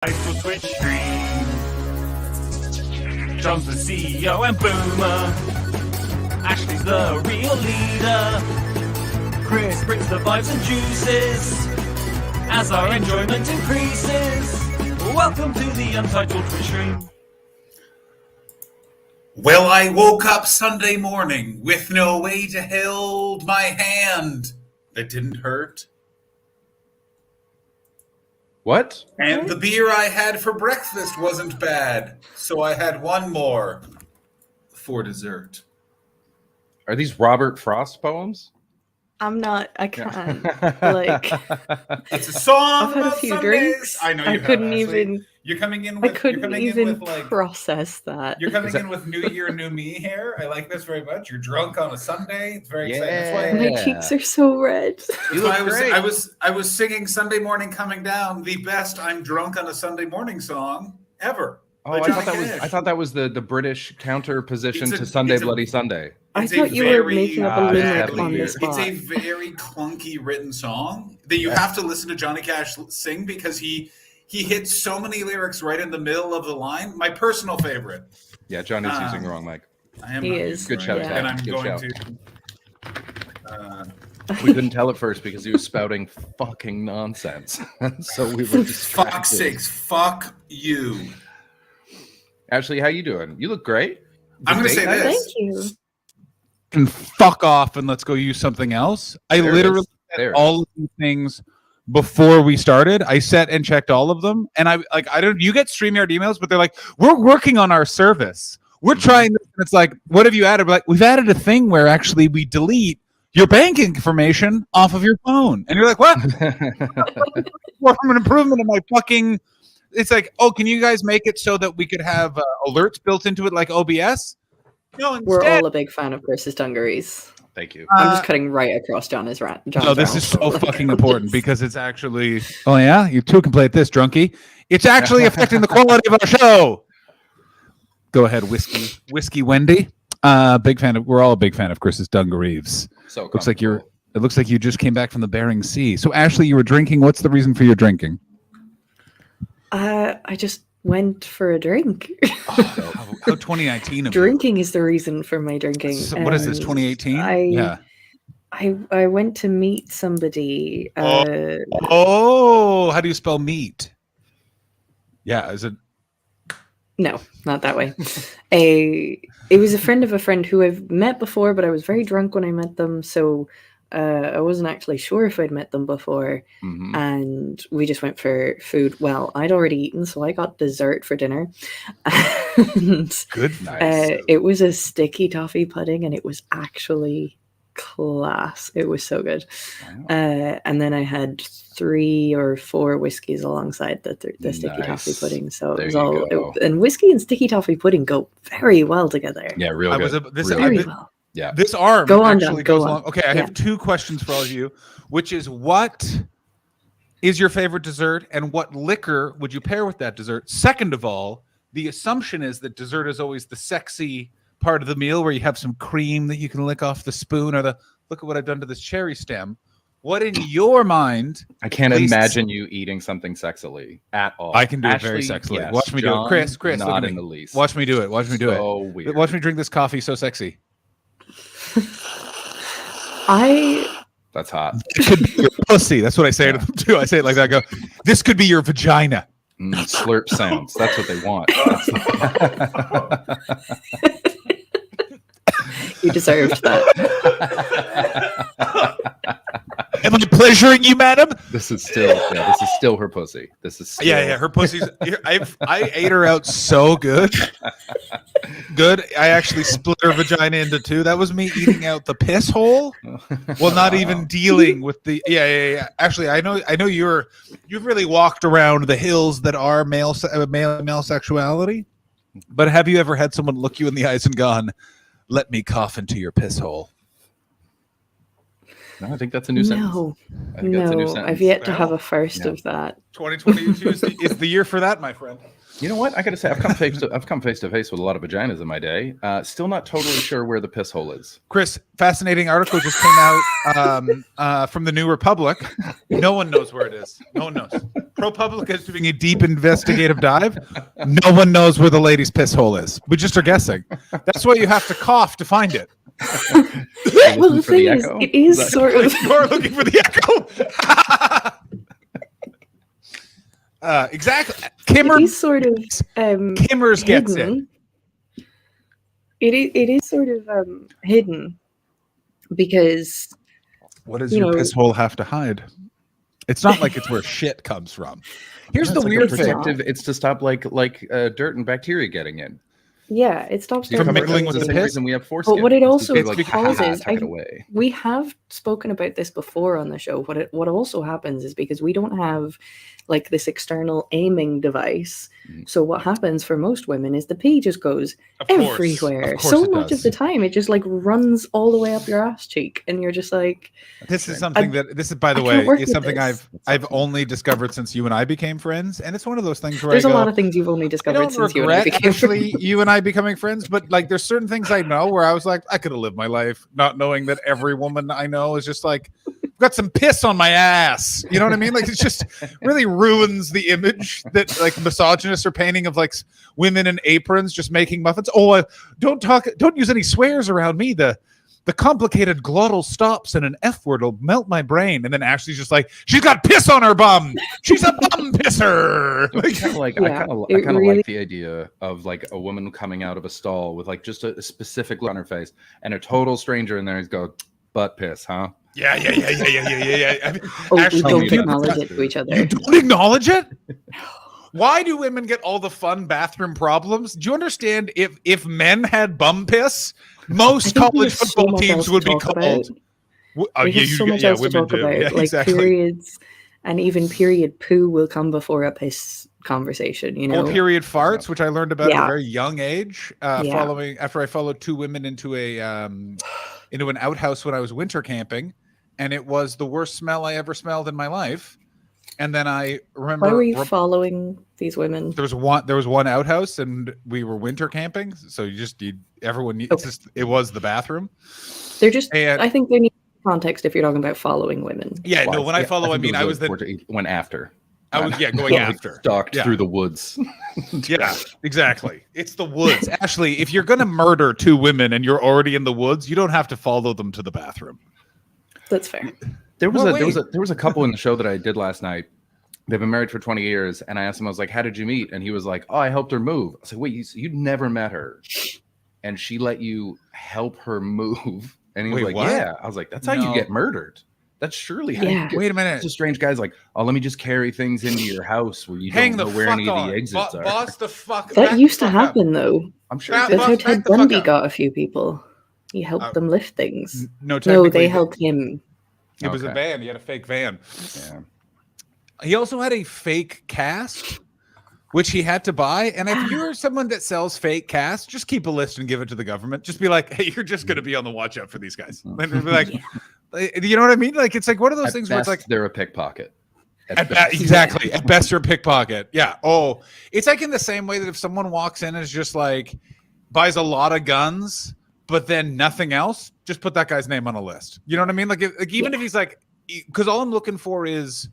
For Twitch stream. John's the CEO and Boomer. Ashley's the real leader. Chris brings the vibes and juices as our enjoyment increases. Welcome to the Untitled Twitch stream. Well, I woke up Sunday morning with no way to hold my hand that didn't hurt. What? And the beer I had for breakfast wasn't bad, so I had one more for dessert. Are these Robert Frost poems? I can't. Like, it's a song. I've had a few Sundays. drinks. I know you I have, couldn't Ashley. even. You're coming in with. I couldn't even like, process that. You're coming in with New Year, New Me here. I like this very much. You're drunk on a Sunday. It's very exciting. That's why My cheeks are so red. I was singing Sunday Morning Coming Down, the best I'm drunk on a Sunday morning song ever. Oh, I thought that was the British counter position to Sunday Bloody Sunday. I thought you were making up a limerick on the spot. It's a very clunky written song that you have to listen to Johnny Cash sing because he hits so many lyrics right in the middle of the line. My personal favorite. Yeah, Johnny's using the wrong mic. He is. Good shout, and I'm Good going shout. We couldn't tell at first because he was spouting fucking nonsense. So we were distracted. Fuck's sakes, fuck you. Ashley, how you doing? You look great. I'm going to say this. Thank you. Can fuck off and let's go use something else. I literally said all of these things before we started. I set and checked all of them, and you get StreamYard emails, but they're like, we're working on our service. We're trying this, and it's like, what have you added? Like, we've added a thing where actually we delete your banking information off of your phone, and you're like, what? From an improvement of my fucking. It's like, oh, can you guys make it so that we could have alerts built into it like OBS? No, instead, we're all a big fan of Chris's dungarees. Thank you. I'm just cutting right across John's rant. No, this is so fucking important because it's actually. Oh yeah, you two can play at this, drunkie. It's actually affecting the quality of our show. Go ahead, whiskey Wendy. Big fan of. We're all a big fan of Chris's dungarees. So looks like It looks like you just came back from the Bering Sea. So Ashley, you were drinking. What's the reason for your drinking? I just went for a drink. How 2019 of drinking is the reason for my drinking. So what is this, 2018? Yeah. I went to meet somebody. How do you spell meet? Yeah, is it? No, not that way. It was a friend of a friend who I've met before, but I was very drunk when I met them, so I wasn't actually sure if I'd met them before. Mm-hmm. And we just went for food. Well, I'd already eaten, so I got dessert for dinner. And, good, nice. It was a sticky toffee pudding, and it was actually class. It was so good. Wow. And then I had 3 or 4 whiskeys alongside the sticky toffee pudding. So it was all. And whiskey and sticky toffee pudding go very well together. Yeah, real good. Very well. Yeah. This arm go on, actually John, goes along. Okay, I have 2 questions for all of you, which is what is your favorite dessert and what liquor would you pair with that dessert? Second of all, the assumption is that dessert is always the sexy part of the meal where you have some cream that you can lick off the spoon or look at what I've done to this cherry stem. What in your mind? I can't imagine you eating something sexily at all. I can do it very sexily. Yes, Watch me do it. Chris, not look at in me. the least. Watch me do it. Watch me do so it. Weird. Watch me drink this coffee so sexy. That's hot. It could be your pussy. That's what I say to them too. I say it like that. I go, this could be your vagina. Slurp sounds. That's what they want. You deserved that. Am I pleasuring you, madam? This is still her pussy. This is still... yeah. Her pussy's. I ate her out so good. Good. I actually split her vagina into 2. That was me eating out the piss hole. Well, not even dealing with the. Yeah. Actually, I know you've really walked around the hills that are male sexuality. But have you ever had someone look you in the eyes and gone, "Let me cough into your piss hole"? No, I think that's a new sentence. No, I think that's a new no, sentence. I've yet to have Well, a first yeah. of that. 2022 is the year for that, my friend. You know what? I got to say, I've come face to face with a lot of vaginas in my day. Still not totally sure where the piss hole is. Chris, fascinating article just came out from the New Republic. No one knows where it is. No one knows. ProPublica is doing a deep investigative dive. No one knows where the lady's piss hole is. We just are guessing. That's why you have to cough to find it. Well, the thing is, it is sort of. You're looking for the echo. Exactly. It is sort of Kimmers gets it. hidden. It is sort of hidden because What does you your know- piss hole have to hide? It's not like it's where shit comes from. Here's It's the like a weird thing. protective. It's to stop like dirt and bacteria getting in. yeah, it stops From dirt mingling getting with the the same piss? reason we have foreskin. what it It's also to be causes- tuck it away. We have spoken about this before on the show. What also happens is because we don't have like this external aiming device. So what happens for most women is the pee just goes Of course. everywhere. Of course So it much does. of the time it just like runs all the way up your ass cheek, and you're just like, This is something this is, by the I way, can't work is with something this. I've only discovered since you and I became friends, and it's one of those things where there's I a go, lot of things you've only I discovered don't since you and I regret became actually you and I becoming friends, but like there's certain things I know where I was like, I could have lived my life not knowing that every woman I know is just like, I've got some piss on my ass. You know what I mean? Like it's just really ruins the image that like misogynists are painting of like women in aprons just making muffins. Oh, don't use any swears around me. The complicated glottal stops and an F word will melt my brain. And then Ashley's just like, she's got piss on her bum. She's a bum pisser. I kind of like Yeah, I it kind of really- like the idea of like a woman coming out of a stall with like just a specific look on her face and a total stranger in there is go, butt piss, huh? Yeah. I mean, Oh, we Ashley, don't do you- acknowledge it to each you other. don't acknowledge it? Why do women get all the fun bathroom problems? Do you understand if men had bum piss, most I think we college have so football much teams else to would be talk about. called. We have so much else to women talk do. about. Yeah, Like exactly. periods, and even period poo will come before a piss conversation. You know, Or period farts, which I learned about at a Yeah. very young age. Yeah. After I followed two women into an outhouse when I was winter camping, and it was the worst smell I ever smelled in my life. And then I remember why were you following these women? there was one outhouse, and we were winter camping, so it was the bathroom. They're just. And- I think they need context if you're talking about following women. Yeah, no. Well, When I yeah, follow, I think mean, it I was the went after. I was going Like, after. stalked Yeah. through the woods. Yeah, exactly. It's the woods. Ashley, if you're gonna murder two women and you're already in the woods, you don't have to follow them to the bathroom. That's fair. There was Well, there was a couple in the show that I did last night. They've been married for 20 years, and I asked him, I was like, "How did you meet?" And he was like, "Oh, I helped her move." I was like, "Wait, you'd never met her, and she let you help her move?" And he was Wait, like, what? "Yeah." I was like, "That's how No. you get murdered. That's surely how Yeah. you get." Wait a minute. It's a strange guy's like, "Oh, let me just carry things into your house where you Hang don't the know where fuck any on. of the exits are." Boss the fuck. That back used the to fuck up. happen, though. I'm sure. Back- it That's did. how back Ted the fuck Bundy up. got a few people. He helped them lift things. No, No, technically, they helped him. It was a Okay. van. He had a fake van. Yeah. He also had a fake cast, which he had to buy. And if you're someone that sells fake casts, just keep a list and give it to the government. Just be like, hey, you're just going to be on the watch out for these guys. And be like, you know what I mean? Like, it's like one of those At things where it's best, like, they're a pickpocket. At best. exactly. At best, you're a pickpocket. Yeah. Oh, it's like in the same way that if someone walks in and is just like buys a lot of guns, but then nothing else, just put that guy's name on a list. You know what I mean? Like, even if he's like, because all I'm looking for is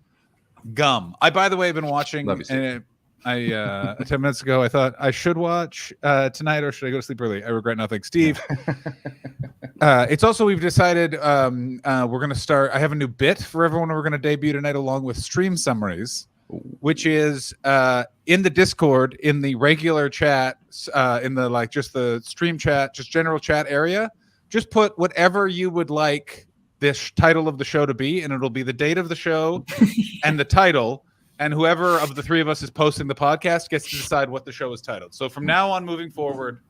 gum. I, by the way, have been watching. Love you, Steve. And 10 minutes ago, I thought I should watch tonight, or should I go to sleep early? I regret nothing. Steve. It's also, we've decided we're going to start. I have a new bit for everyone we're going to debut tonight, along with stream summaries, which is in the Discord, in the regular chat, in the like just the stream chat, just general chat area. Just put whatever you would like this title of the show to be, and it'll be the date of the show and the title. And whoever of the three of us is posting the podcast gets to decide what the show is titled. So from now on, moving forward,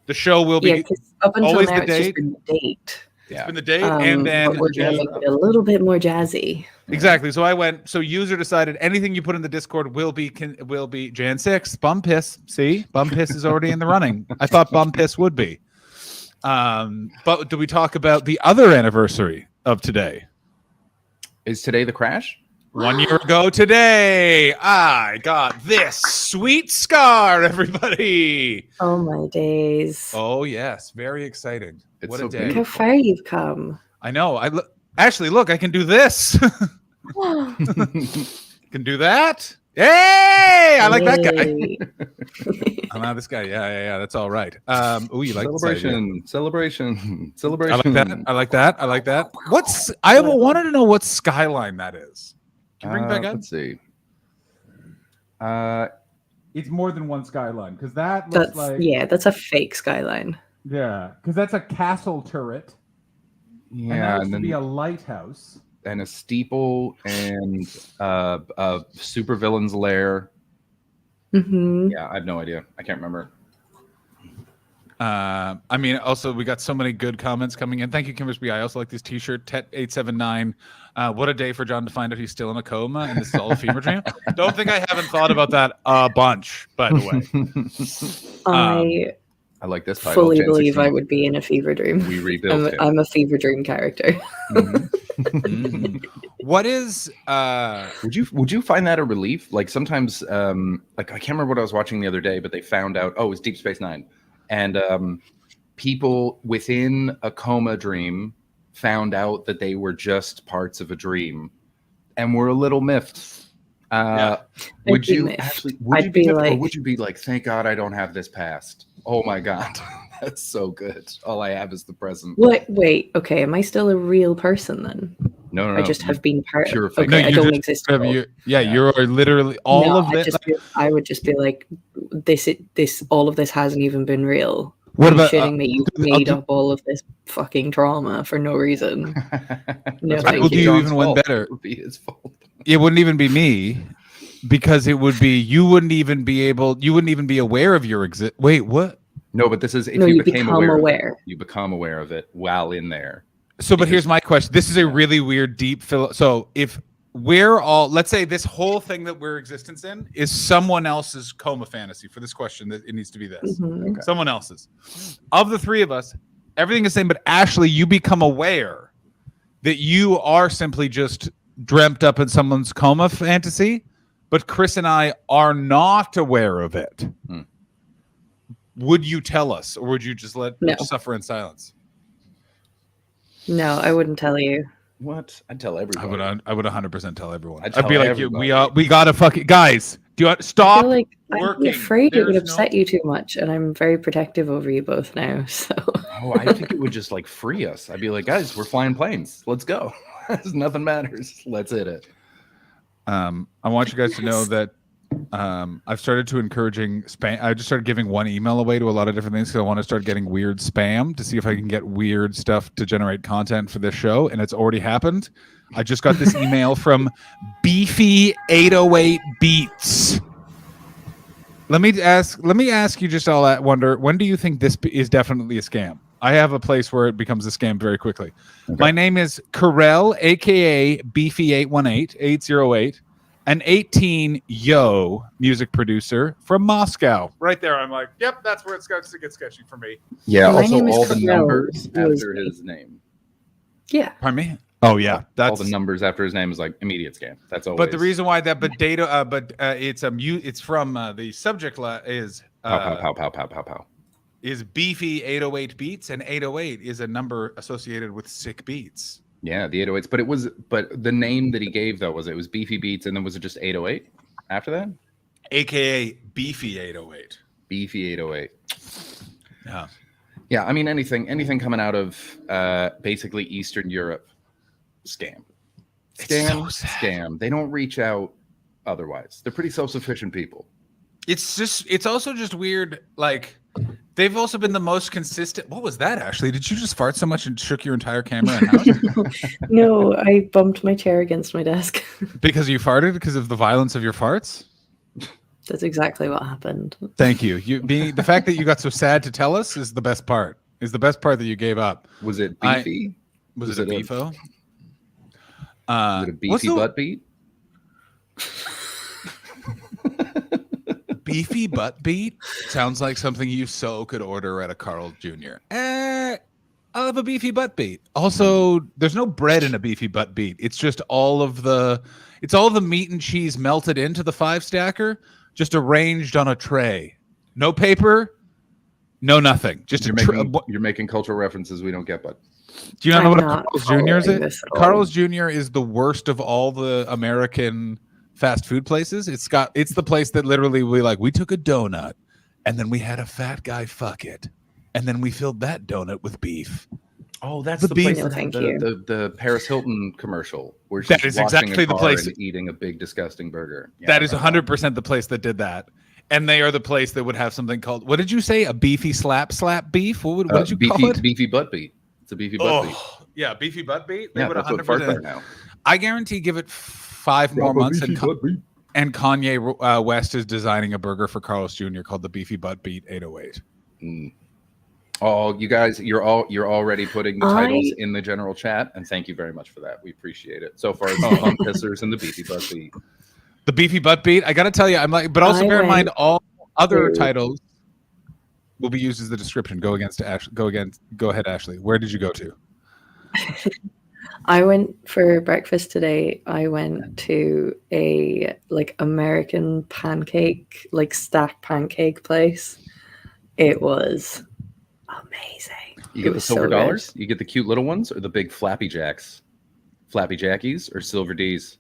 the show will be 'Cause up until always now, the it's just date. been the date. Yeah. in the date, and then but we're going to make it a little bit more jazzy. exactly. So I went. So user decided anything you put in the Discord will be Jan 6 bum piss. See, bum piss is already in the running. I thought bum piss would be. But do we talk about the other anniversary of today? Is today the crash? 1 year ago today, I got this sweet scar, everybody. Oh my days. Oh, yes. Very exciting. It's What so a day. Look how far you've come. I know. Actually, look, I can do this. Can do that. Hey, I like that guy. I'm not this guy. Yeah. That's all right. Oh, you like celebration. I like that. I wanted to know what skyline that is. Can you bring it back up? Let's see. It's more than one skyline because that looks that's a fake skyline. Yeah, because that's a castle turret. Yeah, and then be a lighthouse and a steeple and a supervillain's lair. Mm-hmm. Yeah, I have no idea. I can't remember. I mean, also we got so many good comments coming in. Thank you, Kimber's B. I also like this T-shirt. Tet879. What a day for John to find out he's still in a coma and this is all a fever dream. Don't think I haven't thought about that a bunch. By the way, I like this title. Fully believe I would be in a fever dream. We rebuilt it. I'm a fever dream character. Mm-hmm. What is? Would you find that a relief? Like sometimes, like I can't remember what I was watching the other day, but they found out. Oh, it was Deep Space Nine. And people within a coma dream found out that they were just parts of a dream and were a little miffed. Would you be like, thank God I don't have this past? Oh my God, that's so good. All I have is the present. Wait, okay. Am I still a real person then? No. I just have been part of it. Okay, I don't exist. You're literally all of it. I would just be like, this. All of this hasn't even been real. What about shitting me? You made up all of this fucking trauma for no reason. No, we'll do you even one better. It would be his fault. It wouldn't even be me, because it would be you wouldn't even be aware of your exist. Wait, what? No, but this is if you became aware. You become aware of it while in there. So, but here's my question. This is a really weird, deep so if we're all, let's say this whole thing that we're existence in is someone else's coma fantasy. For this question, that it needs to be this. Mm-hmm. Okay. Someone else's. Of the three of us, everything is the same, but Ashley, you become aware that you are simply just dreamt up in someone's coma fantasy, but Chris and I are not aware of it. Would you tell us, or would you just let us suffer in silence? No, I wouldn't tell you. What? I'd tell everyone. I would 100% tell everyone. I'd be like, we gotta fucking guys. Do you stop? I feel like I'm afraid it would upset you too much, and I'm very protective over you both now. So. Oh, I think it would just like free us. I'd be like, guys, we're flying planes. Let's go. Nothing matters. Let's hit it. I want you guys to know that I've started to encouraging spam. I just started giving one email away to a lot of different things because I want to start getting weird spam to see if I can get weird stuff to generate content for this show, and it's already happened. I just got this email from Beefy 808 Beats. Let me ask you just all that wonder. When do you think this is definitely a scam? I have a place where it becomes a scam very quickly. Okay. My name is Karel, aka Beefy 808, an 18 music producer from Moscow. Right there, I'm like, yep, that's where it starts to get sketchy for me. Yeah, also all the numbers after his name. Yeah. Pardon me? Oh yeah, that's all the numbers after his name is like immediate scam. That's always. But the reason why that, it's from the subject is pow. Is Beefy 808 Beats, and 808 is a number associated with sick beats. Yeah, the 808s, but the name that he gave though was Beefy Beats, and then was it just 808 after that? AKA Beefy 808. Beefy 808. Yeah. Yeah, I mean anything coming out of basically Eastern Europe, scam. Scam. They don't reach out otherwise. They're pretty self-sufficient people. It's also just weird, like they've also been the most consistent. What was that, Ashley? Did you just fart so much and shook your entire camera and house? No, I bumped my chair against my desk. Because you farted because of the violence of your farts? That's exactly what happened. Thank you. The fact that you got so sad to tell us is the best part. Is the best part that you gave up. Was it beefy? Was it a beefo? Was it a beefy butt beat? Beefy butt beat sounds like something you so could order at a Carl Jr. I'll have a beefy butt beat. Also, there's no bread in a beefy butt beat. It's just all of the meat and cheese melted into the 5-stacker, just arranged on a tray. No paper, no nothing. Just you're making cultural references we don't get, but do you know what a Carl's Jr. is? Carl's Jr. is the worst of all the American fast food places. It's the place that literally we took a donut and then we had a fat guy fuck it. And then we filled that donut with beef. Oh, that's the place that had the Paris Hilton commercial where she's exactly the place eating a big disgusting burger. Yeah, that is 100% the place that did that. And they are the place that would have something called, what did you say? A beefy slap beef? What did you call it? Beefy butt beat. It's a beefy butt beat. Yeah, beefy butt beat. They would that's 100%. What Farts are now. I guarantee give it 5 more months and Kanye West is designing a burger for Carl's Jr. called the Beefy Butt Beat 808. Oh, you guys, you're already putting the titles in the general chat, and thank you very much for that. We appreciate it. So far, it's the Pump Pissers and the Beefy Butt Beat. The Beefy Butt Beat. I gotta tell you, but also bear in mind all other titles will be used as the description. Go ahead, Ashley. Where did you go to? I went for breakfast today. I went to a American pancake, stacked pancake place. It was amazing. You get the silver dollars? You get the cute little ones, or the big flappy jacks? Flappy Jackies or Silver D's?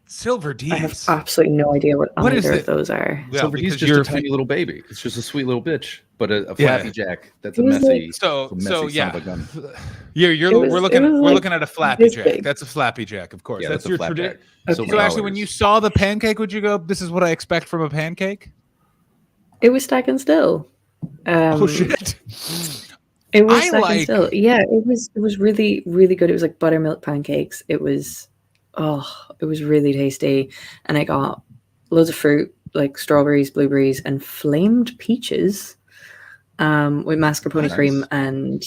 Silver D's. I have absolutely no idea what either of those are. Yeah, Silver D's just a tiny little baby. It's just a sweet little bitch. But a Flappy Jack, that's a messy. We're looking at a Flappy Jack. Big. That's a Flappy Jack, of course. Yeah, that's your tradition. Okay. So actually, when you saw the pancake, would you go, "This is what I expect from a pancake"? It was stack and still. Oh shit! It was stack and still. Yeah, it was really, really good. It was like buttermilk pancakes. It was really tasty, and I got loads of fruit like strawberries, blueberries, and flamed peaches. With mascarpone cream and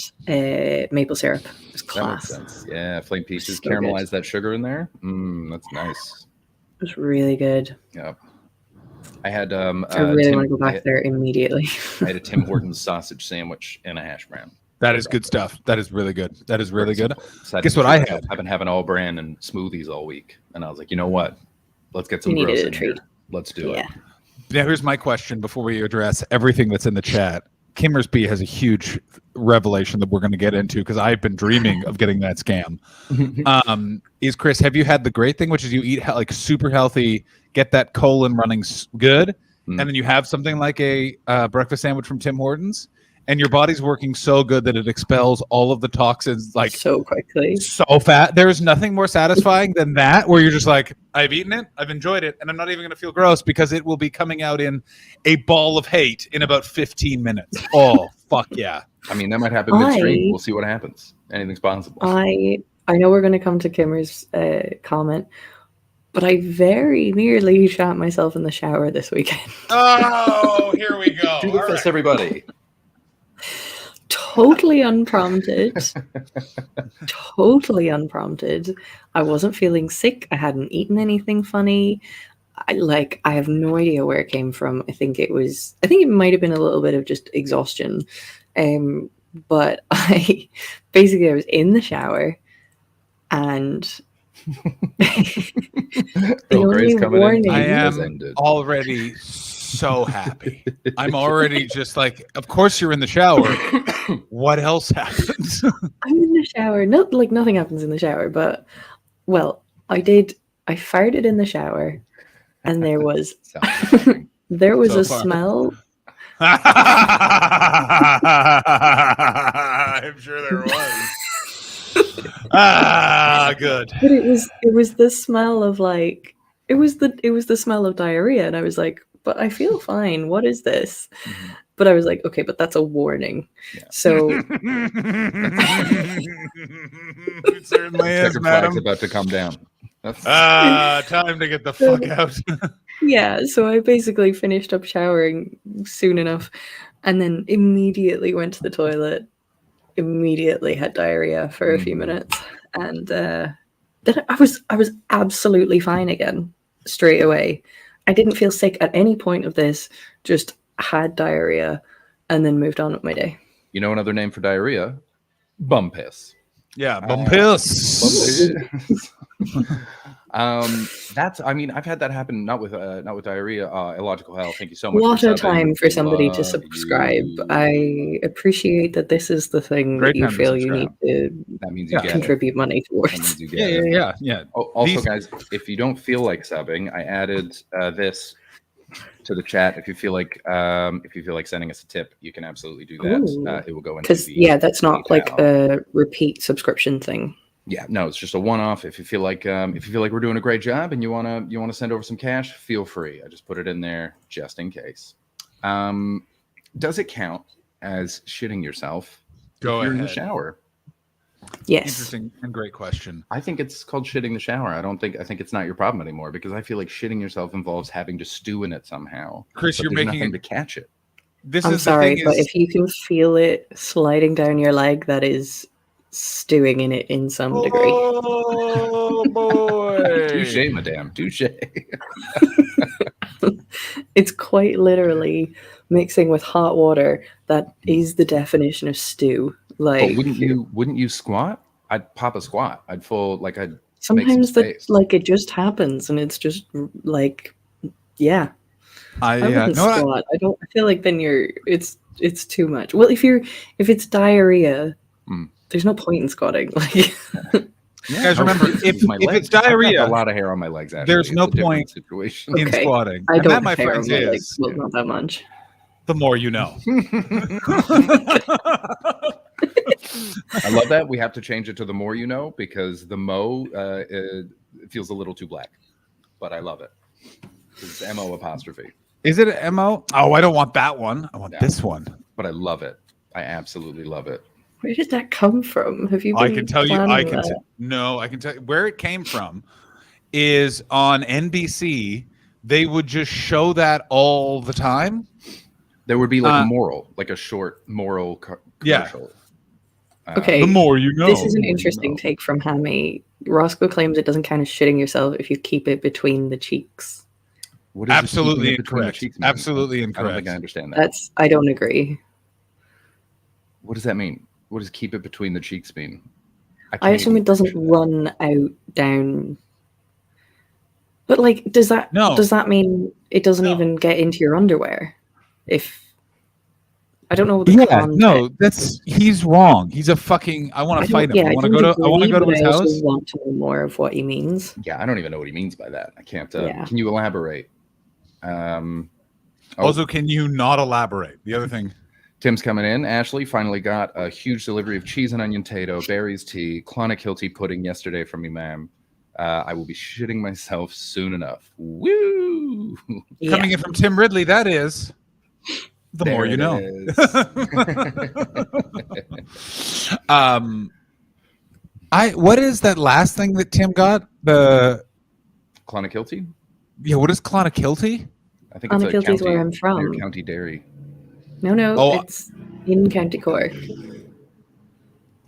maple syrup. It was class. That makes sense. Yeah, flame peaches, so caramelize that sugar in there. That's nice. It was really good. Yeah. I had I really want to go back there immediately. I had a Tim Hortons sausage sandwich and a hash brown. That is good stuff. That is really good. That is really good. Guess what I had? I've been having all brand and smoothies all week. And I was like, you know what? Let's get some gross in here. Let's do it. Now here's my question before we address everything that's in the chat. Kimmersby has a huge revelation that we're going to get into because I've been dreaming of getting that scam. Is Chris, have you had the great thing, which is you eat like super healthy, get that colon running good, and then you have something like a breakfast sandwich from Tim Hortons, and your body's working so good that it expels all of the toxins like so quickly, so fat. There's nothing more satisfying than that, where you're just like, I've eaten it, I've enjoyed it, and I'm not even going to feel gross because it will be coming out in a ball of hate in about 15 minutes. Oh, fuck yeah. I mean, that might happen midstream. We'll see what happens. Anything's possible. I know we're going to come to Kimmer's comment, but I very nearly shot myself in the shower this weekend. Oh, here we go. Do the fist, everybody. Totally unprompted. Totally unprompted. I wasn't feeling sick. I hadn't eaten anything funny. I have no idea where it came from. I think it might have been a little bit of just exhaustion. But I was in the shower and I am already so happy. I'm already just like, of course you're in the shower. What else happens? I'm in the shower. Nothing happens in the shower, but I farted in the shower and there was a smell. I'm sure there was. Good. But it was the smell of it was the smell of diarrhea, and I was like, but I feel fine. What is this? Mm-hmm. But I was like, okay, but that's a warning. Yeah. So it certainly is, madam. About to come down. Time to get the fuck out. Yeah, so I basically finished up showering soon enough, and then immediately went to the toilet. Immediately had diarrhea for a few minutes, and then I was absolutely fine again straight away. I didn't feel sick at any point of this. Just had diarrhea, and then moved on with my day. You know another name for diarrhea? Bum piss. Yeah, bum piss. That's. I mean, I've had that happen. Not with diarrhea. Illogical hell. Thank you so much. What for a time for somebody to Love subscribe. you. I appreciate that this is the thing Great that you time to feel you need subscribe. to That means you get contribute money it. That means towards. you get it. Yeah. Also, guys, if you don't feel like subbing, I added this to the chat. If you feel like sending us a tip, you can absolutely do that. It will go into Because that's not PayPal. like a repeat subscription thing. Yeah, no, it's just a one-off. If you feel like we're doing a great job and you wanna send over some cash, feel free. I just put it in there just in case. Does it count as shitting yourself if you're in the shower? Yes. Interesting and great question. I think it's called shitting the shower. I think it's not your problem anymore because I feel like shitting yourself involves having to stew in it somehow. Chris, but you're there's making nothing it. to catch it. I'm sorry, but if you can feel it sliding down your leg, that is stewing in it in some degree. Oh boy! Touche, madame. Touche. It's quite literally mixing with hot water. That is the definition of stew. Like, But wouldn't you squat? I'd pop a squat. I'd sometimes that space. like it just happens, and it's just like, yeah. I wouldn't squat. I feel like then it's too much. Well, if it's diarrhea, there's no point in squatting. Like, guys, remember if it's diarrhea, a lot of hair on my legs. Actually, there's no point situation in squatting. I and don't that, my have hair on friends, my is legs. Well, not that much. the more you know. I love that. We have to change it to the more you know because the mo it feels a little too black, but I love it. It's MO apostrophe. Is it an MO? Oh, I don't want that one. I want this one. But I love it. I absolutely love it. Where did that come from? Have you? I can tell you. I can that? tell you where it came from. Is on NBC. They would just show that all the time. There would be like a moral, like a short moral commercial. Okay. The more you know. This is an interesting take from Hammy. Roscoe claims it doesn't count as shitting yourself if you keep it between the cheeks. What is absolutely incorrect. Absolutely incorrect. I don't think I understand that. I don't agree. What does that mean? What does keep it between the cheeks mean? I assume it doesn't run out down. But like, does that mean it doesn't even get into your underwear? If I don't know what he's wrong. He's a fucking. I want to fight him. Yeah, I want to go to his house. I want to know more of what he means. Yeah, I don't even know what he means by that. I can't. Can you elaborate? Also, can you not elaborate? The other thing. Tim's coming in. Ashley finally got a huge delivery of cheese and onion tato, berries tea, Clonakilty pudding yesterday from me, ma'am. I will be shitting myself soon enough. Woo! Yeah. Coming in from Tim Ridley, that is the more you know. What is that last thing that Tim got? The Clonakilty? Yeah, what is Clonakilty? I think it's Clonakilty is where I'm from. County Derry. No, it's in County Cork.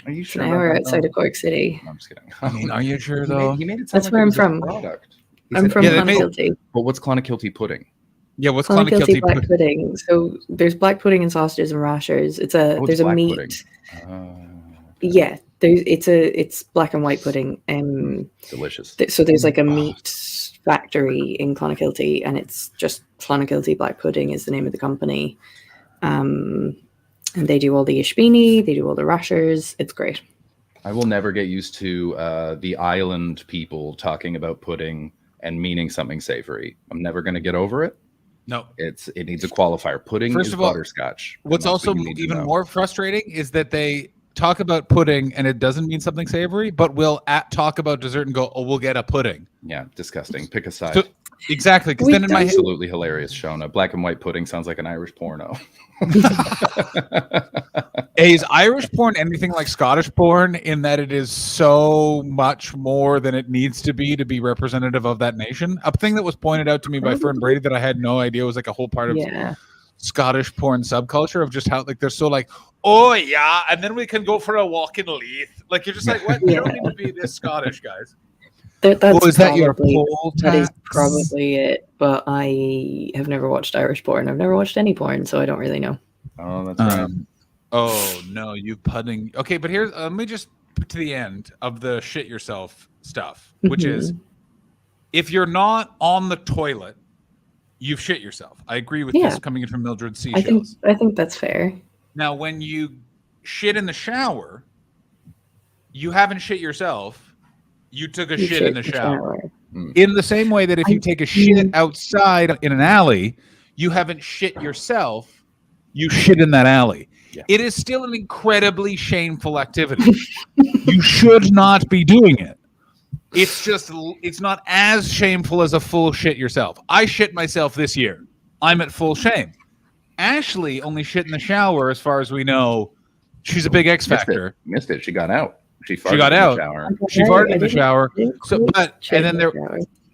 Are you sure? An hour outside of Cork City. No, I'm just kidding. I mean, are you sure though? He made it sound That's like where it I'm was a from. product. I'm from Clonakilty. But what's Clonakilty pudding? Yeah, what's Clonakilty black pudding? So there's black pudding and sausages and rashers. There's a meat. Yeah, it's black and white pudding. Delicious. So there's like a meat factory in Clonakilty, and it's just Clonakilty Black Pudding is the name of the company. And they do all the ishbini, they do all the rashers. It's great. I will never get used to the island people talking about pudding and meaning something savory. I'm never going to get over it. No, it needs a qualifier. Pudding is butterscotch. What's also even more frustrating is that they talk about pudding and it doesn't mean something savory, but we'll talk about dessert and go, oh, we'll get a pudding. Yeah, disgusting. Pick a side. So, exactly, because then in my absolutely hilarious, Shona. Black and white pudding sounds like an Irish porno. Is Irish porn anything like Scottish porn in that it is so much more than it needs to be representative of that nation? A thing that was pointed out to me by Fern Brady that I had no idea was like a whole part of Scottish porn subculture of just how like they're so like, oh yeah, and then we can go for a walk in Leith. Like you're just like, what? You don't need to be this Scottish, guys. Is that your poll tax? That is probably it, but I have never watched Irish porn. I've never watched any porn, so I don't really know. Oh, that's right. Oh no, you pudding. Okay, but here's let me just to the end of the shit yourself stuff, which is if you're not on the toilet, you've shit yourself. I agree with this coming in from Mildred Seashells. I think that's fair. Now, when you shit in the shower, you haven't shit yourself. You took a shit in the shower. In the same way that if you take a shit outside in an alley, you haven't shit yourself. You shit in that alley. Yeah. It is still an incredibly shameful activity. You should not be doing it. It's not as shameful as a full shit yourself. I shit myself this year. I'm at full shame. Ashley only shit in the shower, as far as we know. She's a big X factor. Missed it. She got out. She got out. She farted in the shower.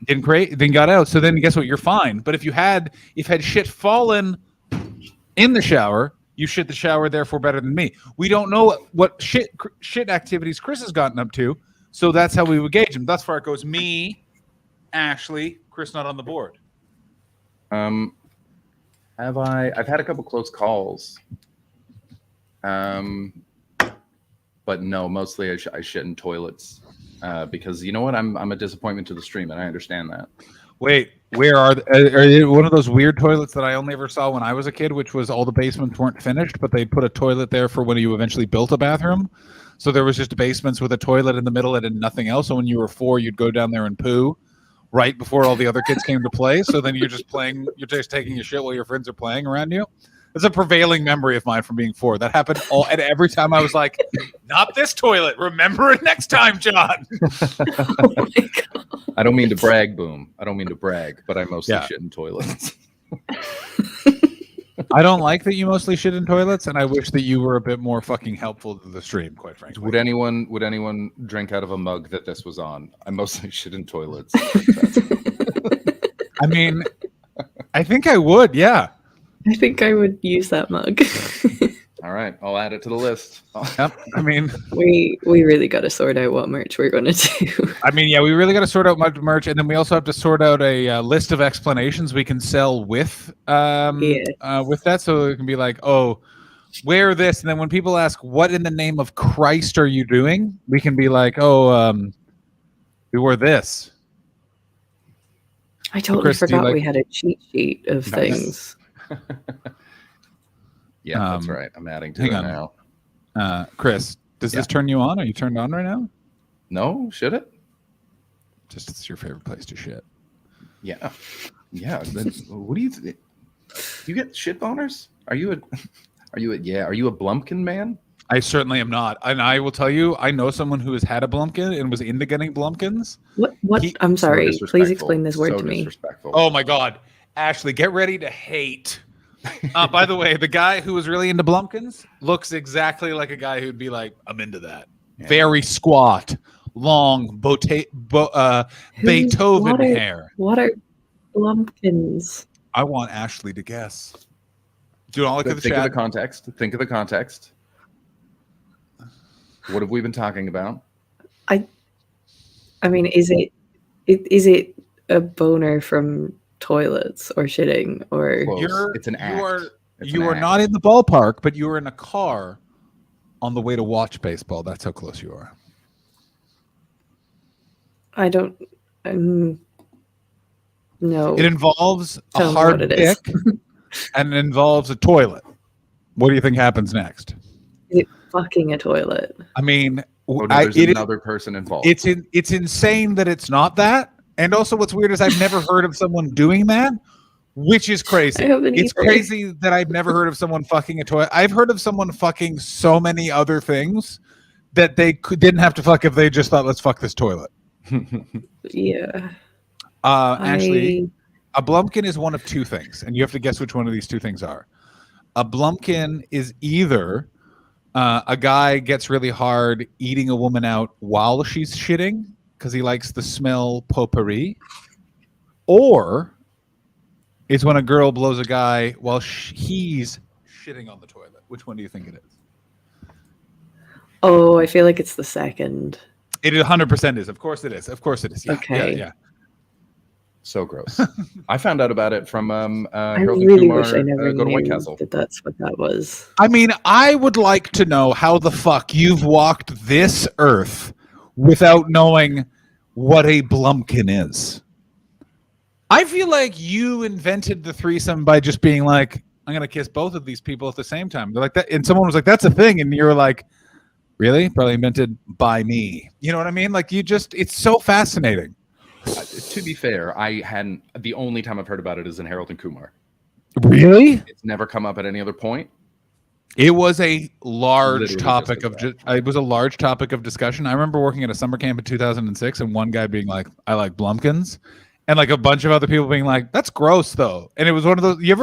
Then got out. So then guess what? You're fine. But if had shit fallen in the shower, you shit the shower, therefore better than me. We don't know what shit activities Chris has gotten up to, so that's how we would gauge him. Thus far, it goes me, Ashley, Chris not on the board. I've had a couple close calls. But no, mostly I shit in toilets because you know what? I'm a disappointment to the stream, and I understand that. Wait, where are they one of those weird toilets that I only ever saw when I was a kid, which was all the basements weren't finished, but they put a toilet there for when you eventually built a bathroom. So there was just basements with a toilet in the middle and nothing else. So when you were 4, you'd go down there and poo right before all the other kids came to play. So then you're just taking a shit while your friends are playing around you. It's a prevailing memory of mine from being 4. That happened and every time I was like, not this toilet. Remember it next time, John. Oh my God. I don't mean to brag, Boom. I don't mean to brag, but I mostly shit in toilets. I don't like that you mostly shit in toilets, and I wish that you were a bit more fucking helpful to the stream, quite frankly. Would anyone drink out of a mug that this was on? I mostly shit in toilets. I mean, I think I would, yeah. I think I would use that mug. All right, I'll add it to the list. Yep. I mean, we really got to sort out what merch we're going to do. I mean, yeah, we really got to sort out merch, and then we also have to sort out a list of explanations we can sell with that, so it can be like, oh, wear this, and then when people ask, what in the name of Christ are you doing? We can be like, oh, we wore this. I totally forgot we had a cheat sheet of things. Yeah, that's right. I'm adding to it now. Chris, does this turn you on? Are you turned on right now? No, should it? Just it's your favorite place to shit. Yeah. Yeah. What do you do? You get shit boners? Are you a Blumpkin man? I certainly am not. And I will tell you, I know someone who has had a Blumpkin and was into getting Blumpkins. What? I'm sorry. Please explain this word to me. Oh my God. Ashley, get ready to hate. By the way, the guy who was really into Blumpkins looks exactly like a guy who'd be like, I'm into that. Yeah. Very squat, long, Beethoven hair. What are Blumpkins? I want Ashley to guess. Do you want to look at the chat? Think of the context. What have we been talking about? I mean, is it a boner from toilets or shitting or it's an act. You are not in the ballpark, but you are in a car on the way to watch baseball. That's how close you are. I don't no. It involves a hard dick and it involves a toilet. What do you think happens next? Is it fucking a toilet? I mean, there's another person involved. It's insane that it's not that. And also what's weird is I've never heard of someone doing that, which is crazy. It's crazy that I've never heard of someone fucking a toilet. I've heard of someone fucking so many other things that they didn't have to fuck if they just thought, let's fuck this toilet. Yeah. Actually, a Blumpkin is one of two things, and you have to guess which one of these two things are. A Blumpkin is either a guy gets really hard eating a woman out while she's shitting, because he likes the smell potpourri, or it's when a girl blows a guy while he's shitting on the toilet. Which one do you think it is? Oh, I feel like it's the second. It 100% is. Of course it is. Of course it is. Yeah, okay. Yeah. So gross. I found out about it from I Harold and really Kumar, wish I never Go to White knew Castle. that that's what that was. I mean, I would like to know how the fuck you've walked this earth without knowing what a Blumpkin is. I feel like you invented the threesome by just being like, I'm going to kiss both of these people at the same time. They're like that. And someone was like, that's a thing. And you're like, really? Probably invented by me. You know what I mean? Like it's so fascinating. To be fair, the only time I've heard about it is in Harold and Kumar. Really? It's never come up at any other point. It was a large Literally topic just of it was a large topic of discussion. I remember working at a summer camp in 2006 and one guy being like, I like Blumpkins, and like a bunch of other people being like, that's gross though. And it was one of those, you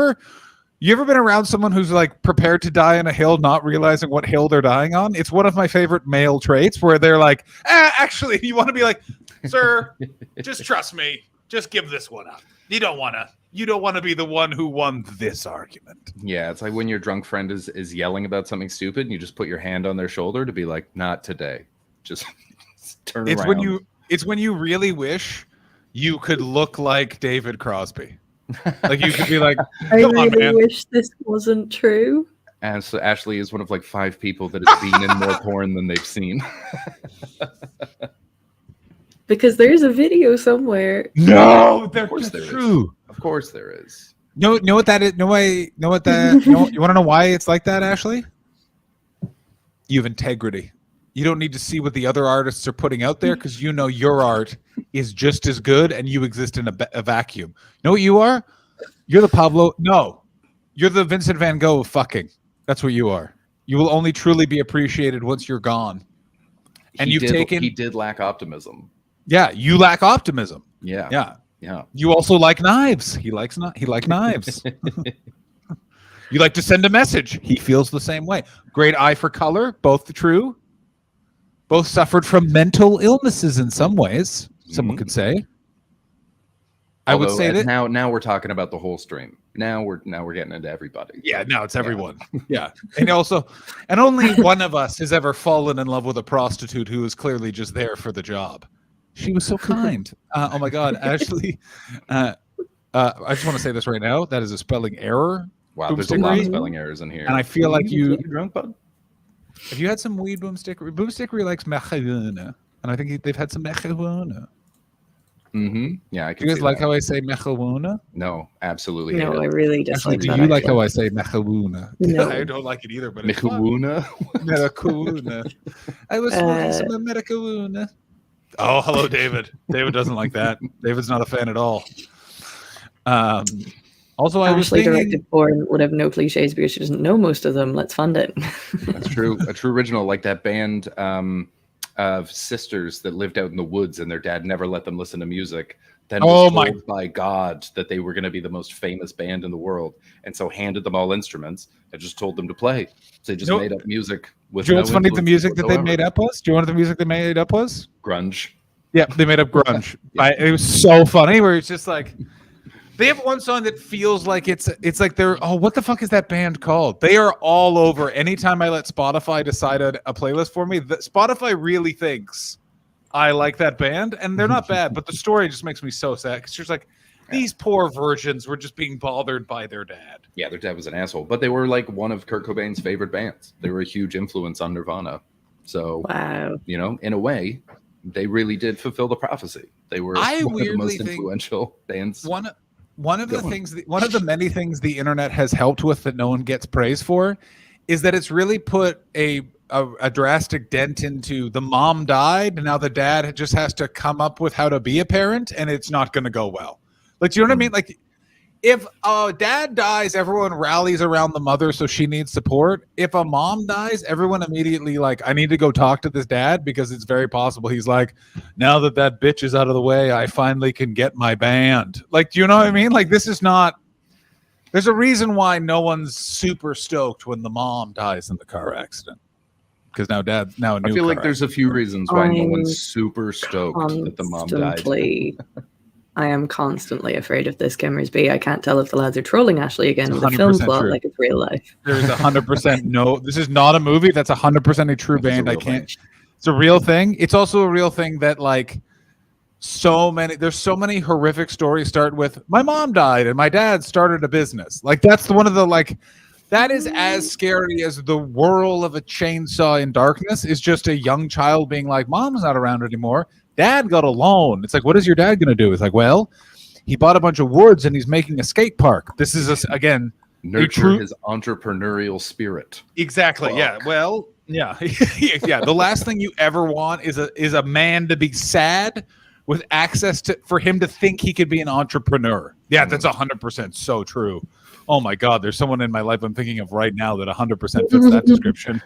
ever been around someone who's like prepared to die on a hill not realizing what hill they're dying on? It's one of my favorite male traits where they're like, actually, you want to be like, sir, just trust me. Just give this one up. You don't want to be the one who won this argument. Yeah, it's like when your drunk friend is yelling about something stupid and you just put your hand on their shoulder to be like, not today. Just turn around. It's when you really wish you could look like David Crosby. Like you could be like, I really wish this wasn't true. And so Ashley is one of like 5 people that has been in more porn than they've seen. Because there's a video somewhere. No, that's true. Of course there is. Know what that is? You want to know why it's like that, Ashley? You have integrity. You don't need to see what the other artists are putting out there because you know your art is just as good and you exist in a vacuum. Know what you are? You're the Pablo. No, you're the Vincent van Gogh of fucking. That's what you are. You will only truly be appreciated once you're gone. And he did lack optimism. Yeah, you lack optimism. Yeah. You also like knives. He like knives. You like to send a message. He feels the same way. Great eye for color. Both true. Both suffered from mental illnesses in some ways. Someone could say. I would say that now we're talking about the whole stream. Now we're getting into everybody. Yeah, now it's everyone. Yeah. And only one of us has ever fallen in love with a prostitute who was clearly just there for the job. She was so kind. Oh my God, Ashley. I just want to say this right now. That is a spelling error. Wow, there's a lot of spelling errors in here. And I feel like you drunk, bud? Have you had some weed, Boomstickery? Boomstickery likes marijuana, and I think they've had some marijuana. Mm-hmm. Yeah, I can. Do you guys like how I say marijuana? No, absolutely. No, I really dislike that. Do you like how I say marijuana? No. I don't like it either. But marijuana. Marijuana. I was smoking some marijuana. Oh, hello, David. David doesn't like that. David's not a fan at all. Also, I was thinking directed porn would have no cliches because she doesn't know most of them. Let's fund it. That's true. A true original, like that band of sisters that lived out in the woods, and their dad never let them listen to music. Then was told by God that they were going to be the most famous band in the world, and so handed them all instruments and just told them to play. So they just made up music. With do you know what's funny? The music that they made up was? Do you know what the music they made up was? Grunge. Yeah, they made up grunge. It was so funny. Where it's just like. They have one song that feels like it's like they're what the fuck is that band called? They are all over. Anytime I let Spotify decide a playlist for me, Spotify really thinks I like that band, and they're not bad. But the story just makes me so sad because she's like, these poor virgins were just being bothered by their dad. Yeah, their dad was an asshole, but they were like one of Kurt Cobain's favorite bands. They were a huge influence on Nirvana. So, wow, in a way, they really did fulfill the prophecy. They were one of the most influential bands. One of the many things the internet has helped with that no one gets praise for is that it's really put a drastic dent into the mom died and now the dad just has to come up with how to be a parent, and it's not going to go well. Like, do you know what I mean? Like, if a dad dies, everyone rallies around the mother, so she needs support. If a mom dies, everyone immediately like, I need to go talk to this dad because it's very possible he's like, now that bitch is out of the way, I finally can get my band. Like, do you know what I mean? Like, this is not. There's a reason why no one's super stoked when the mom dies in the car accident. Because now dad's now a new. I feel like there's a few reasons why no one's super stoked that the mom died. I am constantly afraid of this Gimmersby. I can't tell if the lads are trolling Ashley again with a film plot true. Like it's real life. There is 100% no. This is not a movie. That's 100% a true band. I can't. It's a real thing. It's also a real thing that like there's so many horrific stories start with my mom died and my dad started a business. Like that's one of the like that is as scary as the whirl of a chainsaw in darkness is just a young child being like, mom's not around anymore. Dad got a loan. It's like, what is your dad going to do? It's like, well, he bought a bunch of woods and he's making a skate park. This is again, nurture his entrepreneurial spirit. Exactly. Fuck. Yeah. Well, yeah. Yeah. The last thing you ever want is a man to be sad with access to for him to think he could be an entrepreneur. Yeah, that's 100% so true. Oh my God, there's someone in my life I'm thinking of right now that 100% fits that description.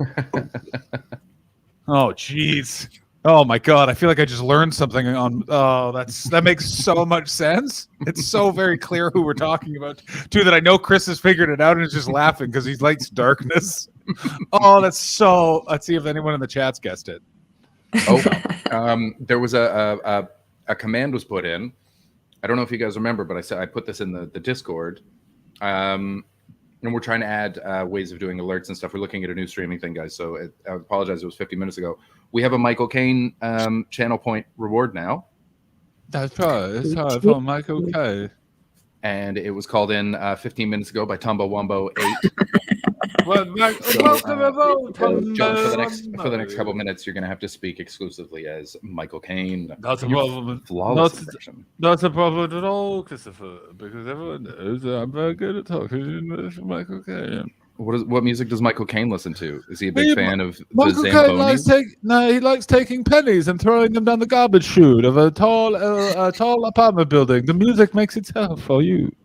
Oh, jeez. Oh my God, I feel like I just learned something on. Oh, that makes so much sense. It's so very clear who we're talking about. Too that I know Chris has figured it out and is just laughing because he likes darkness. Oh, that's so. Let's see if anyone in the chat's guessed it. Oh, there was a command was put in. I don't know if you guys remember, but I put this in the Discord. And we're trying to add ways of doing alerts and stuff. We're looking at a new streaming thing, guys. So I apologize. It was 50 minutes ago. We have a Michael Caine channel point reward now. That's right. It's right for Michael Caine. And it was called in 15 minutes ago by Tumbo Wumbo 8. John, for the next couple minutes, you're going to have to speak exclusively as Michael Caine. That's a problem. That's a problem at all, Christopher, because everyone knows that I'm very good at talking to Michael Caine. What music does Michael Caine listen to? Is he a big fan of Michael the Caine he likes taking pennies and throwing them down the garbage chute of a tall apartment building. The music makes itself for you.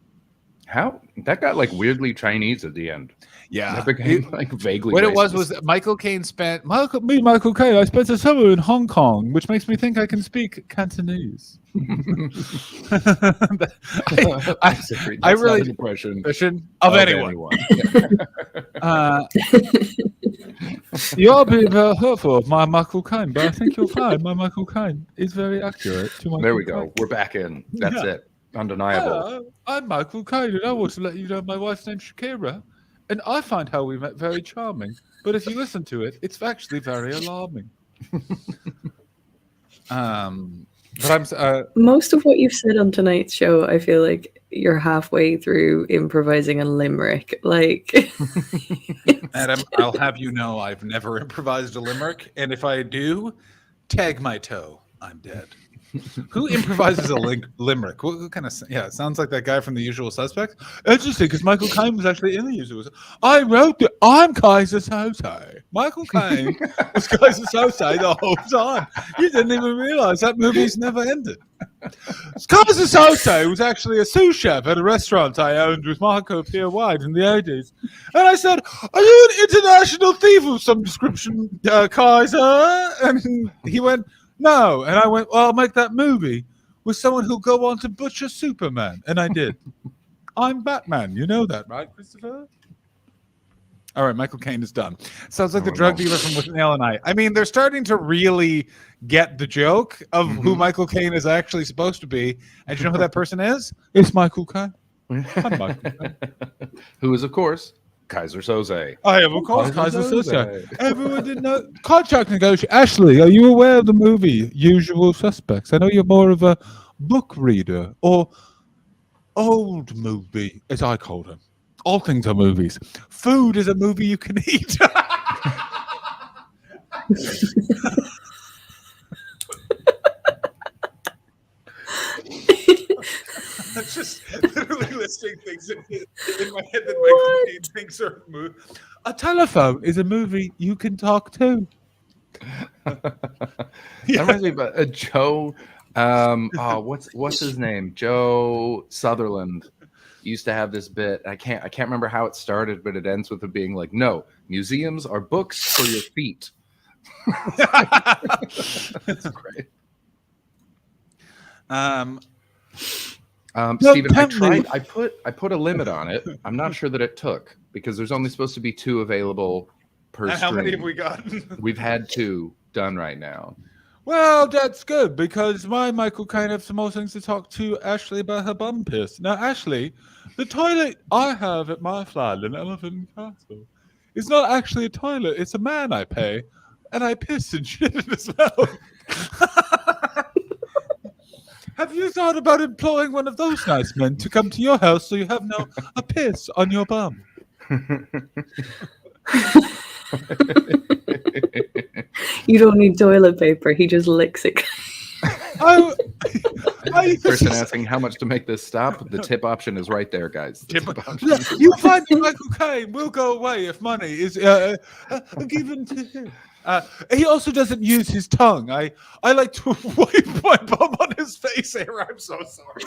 How that got like weirdly Chinese at the end. Yeah, that became like vaguely. What racist. it was Michael Caine spent Michael Caine. I spent a summer in Hong Kong, which makes me think I can speak Cantonese. I really an impression of anyone. You're being very hurtful of my Michael Caine, but I think you'll find my Michael Caine is very accurate to my. There we go. We're back in. That's it. Undeniable. I'm Michael Caine, and I want to let you know my wife's name's Shakira, and I find how we met very charming. But if you listen to it, it's actually very alarming. But I'm most of what you've said on tonight's show, I feel like you're halfway through improvising a limerick. Like, Adam, I'll have you know I've never improvised a limerick, and if I do, tag my toe. I'm dead. Who improvises a limerick? What kind of? Yeah, it sounds like that guy from The Usual Suspects. Interesting, because Michael Caine was actually in The Usual. I wrote it. I'm Kaiser Sose. Michael Caine was Kaiser Sose the whole time. You didn't even realize that movie's never ended. Kaiser Sose was actually a sous chef at a restaurant I owned with Marco Pierre White in the 80s. And I said, "Are you an international thief of some description, Kaiser?" And he went, "No." And I went, "Well, I'll make that movie with someone who'll go on to butcher Superman." And I did. I'm Batman. You know that, right, Christopher? All right, Michael Caine is done. Sounds like the drug dealer from With Nail and I mean, they're starting to really get the joke of who Michael Caine is actually supposed to be. And you know who that person is? It's Michael Caine. I'm Michael Caine. Who is, of course, Kaiser Sose. I am, of course, Kaiser Sose. Everyone didn't know. Contract negotiation. Ashley, are you aware of the movie Usual Suspects? I know you're more of a book reader, or old movie, as I call them. All things are movies. Food is a movie you can eat. I'm just literally listing things in my head that Michael Caine thinks are a movie. A telephone is a movie you can talk to. That reminds me of Joe. What's his name? Joe Sutherland used to have this bit. I can't remember how it started, but it ends with it being like, "No, museums are books for your feet." That's great. Stephen, I put a limit on it. I'm not sure that it took, because there's only supposed to be 2 available per stream. How many have we gotten? We've had 2 done right now. Well, that's good, because my Michael Caine have some more things to talk to Ashley about her bum piss. Now, Ashley, the toilet I have at my flat in Elephant Castle is not actually a toilet. It's a man I pay, and I piss and shit in his mouth. Have you thought about employing one of those nice men to come to your house so you have a piss on your bum? You don't need toilet paper. He just licks it. Person asking how much to make this stop. The tip option is right there, guys. The tip option. You find Michael Caine will go away if money is given to him. He also doesn't use his tongue. I like to wipe my bum on his face here. I'm so sorry.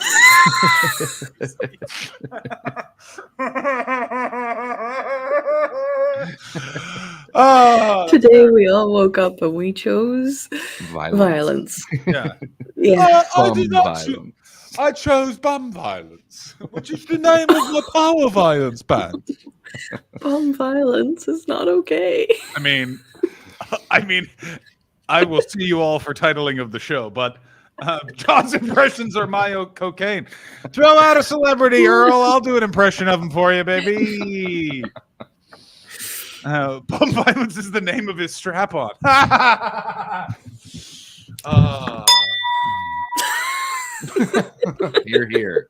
Today we all woke up and we chose violence. Yeah. Yeah. I chose bum violence, which is the name of my power violence band. Bum violence is not okay. I mean, I will see you all for titling of the show, but John's impressions are my cocaine. Throw out a celebrity, Earl. I'll do an impression of him for you, baby. Bum violence is the name of his strap-on. Here.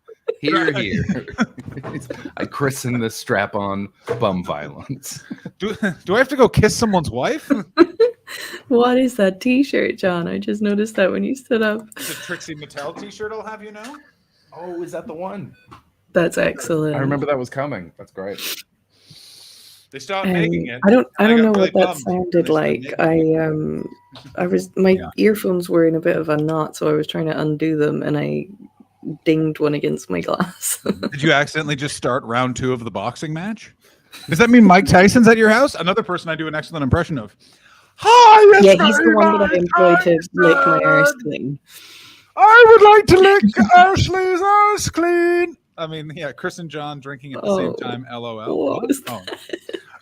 I christen this strap-on bum violence. Do I have to go kiss someone's wife? What is that T-shirt, John? I just noticed that when you stood up. It's a Trixie Mattel T-shirt. I'll have you know. Oh, is that the one? That's excellent. I remember that was coming. That's great. They stopped making it. I don't know really what that sounded like. My earphones were in a bit of a knot, so I was trying to undo them, and I dinged one against my glass. Did you accidentally just start round 2 of the boxing match? Does that mean Mike Tyson's at your house? Another person I do an excellent impression of. Hi, yeah, he's the one that I employ to lick my arse clean. I would like to lick Ashley's arse clean. I mean, yeah, Chris and John drinking at the same time. LOL.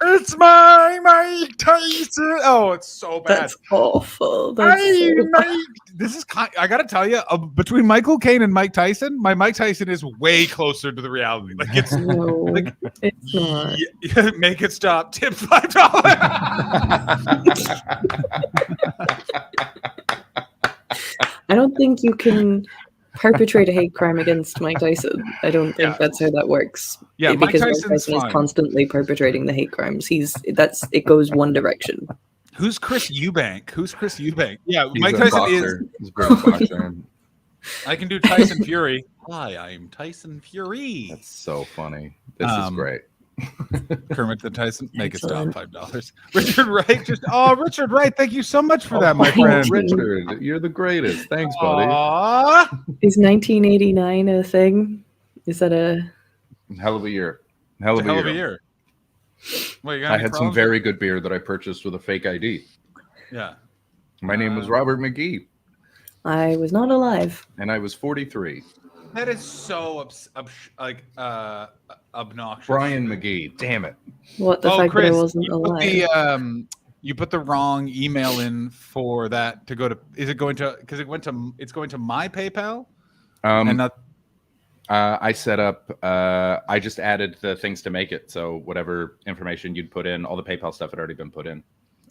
It's my Mike Tyson. Oh, it's so bad. That's awful. This is I gotta tell you, between Michael Caine and Mike Tyson, my Mike Tyson is way closer to the reality. Like it's it's not. Make it stop. Tip $5. I don't think you can perpetrate a hate crime against Mike Tyson. I don't think that's how that works. Yeah, because Mike Tyson is constantly perpetrating the hate crimes. It goes one direction. Who's Chris Eubank? Yeah, He's Mike Tyson boxer. He's a British boxer. I can do Tyson Fury. Hi, I'm Tyson Fury. That's so funny. This is great. Kermit the Tyson, make it stop. $5. Richard Wright, Richard Wright, thank you so much for that, my friend. Richard, you're the greatest. Thanks, buddy. Is 1989 a thing? Is that a hell of a year? Hell of a year. Wait, I had some very good beer that I purchased with a fake ID. Yeah. My name was Robert McGee. I was not alive. And I was 43. That is so obnoxious. Brian McGee. Damn it. What the fact Chris, that I wasn't alive? You put the wrong email in for that to go to. Is it going to? Because it's going to my PayPal. And not. I set up. I just added the things to make it. So whatever information you'd put in, all the PayPal stuff had already been put in.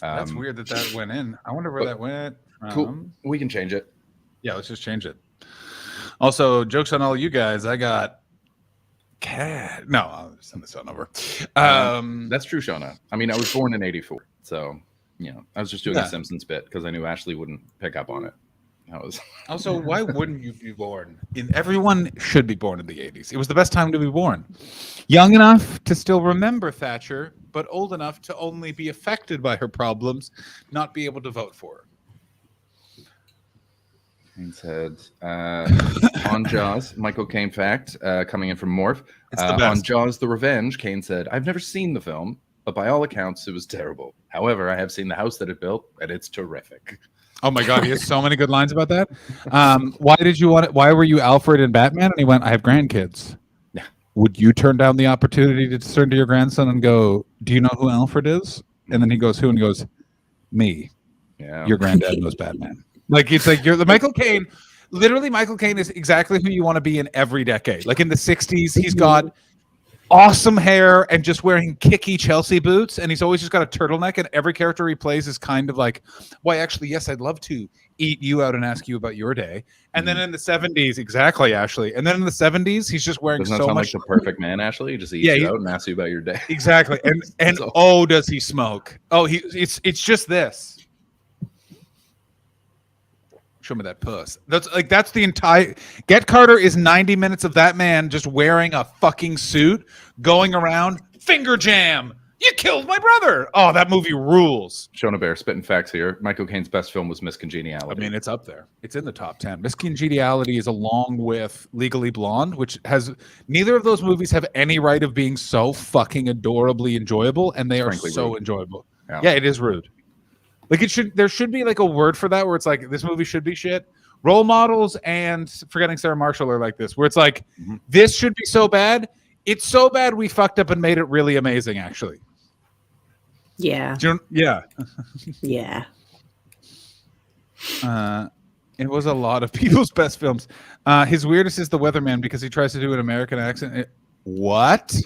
That's weird that went in. I wonder where that went. Cool. We can change it. Yeah, let's just change it. Also, jokes on all you guys. I got cat. No, I'll send this on over. That's true, Shona. I mean, I was born in '84, so I was just doing a Simpsons bit because I knew Ashley wouldn't pick up on it. That was also why wouldn't you be born? Everyone should be born in the '80s. It was the best time to be born. Young enough to still remember Thatcher, but old enough to only be affected by her problems, not be able to vote for her. He said, on Jaws, Michael Caine fact, coming in from Morph. On Jaws the Revenge, Caine said, I've never seen the film, but by all accounts, it was terrible. However, I have seen the house that it built, and it's terrific. Oh my God, he has so many good lines about that. Why did you want it? Why were you Alfred in Batman? And he went, I have grandkids. Yeah. Would you turn down the opportunity to turn to your grandson and go, do you know who Alfred is? And then he goes, who? And he goes, me. Yeah. Your granddad knows Batman. Like it's like you're the Michael Caine. Literally, Michael Caine is exactly who you want to be in every decade. Like in the '60s, he's got awesome hair and just wearing kicky Chelsea boots, and he's always just got a turtleneck. And every character he plays is kind of like, why? Actually, yes, I'd love to eat you out and ask you about your day. And then in the 70s, exactly, Ashley. And then in the 70s, he's just wearing Doesn't that so sound much. like the perfect man, Ashley? He just eats you out and asks you about your day. Exactly. And So- oh, does he smoke? Oh, it's just this. Show me that puss. That's the entire Get Carter is 90 minutes of that man just wearing a fucking suit, going around, finger jam. You killed my brother. Oh, that movie rules. Shona Bear, spitting facts here. Michael Caine's best film was Miss Congeniality. I mean, it's up there. It's in the top 10. Miss Congeniality is along with Legally Blonde, which has neither of those movies have any right of being so fucking adorably enjoyable, and they are Frankly so rude. enjoyable. Yeah. Yeah, it is rude. Like there should be like a word for that where it's like this movie should be shit. Role Models and Forgetting Sarah Marshall are like this, where it's like this should be so bad. It's so bad we fucked up and made it really amazing, actually. Yeah. Yeah. Yeah. It was a lot of people's best films. His weirdest is The Weatherman because he tries to do an American accent. What?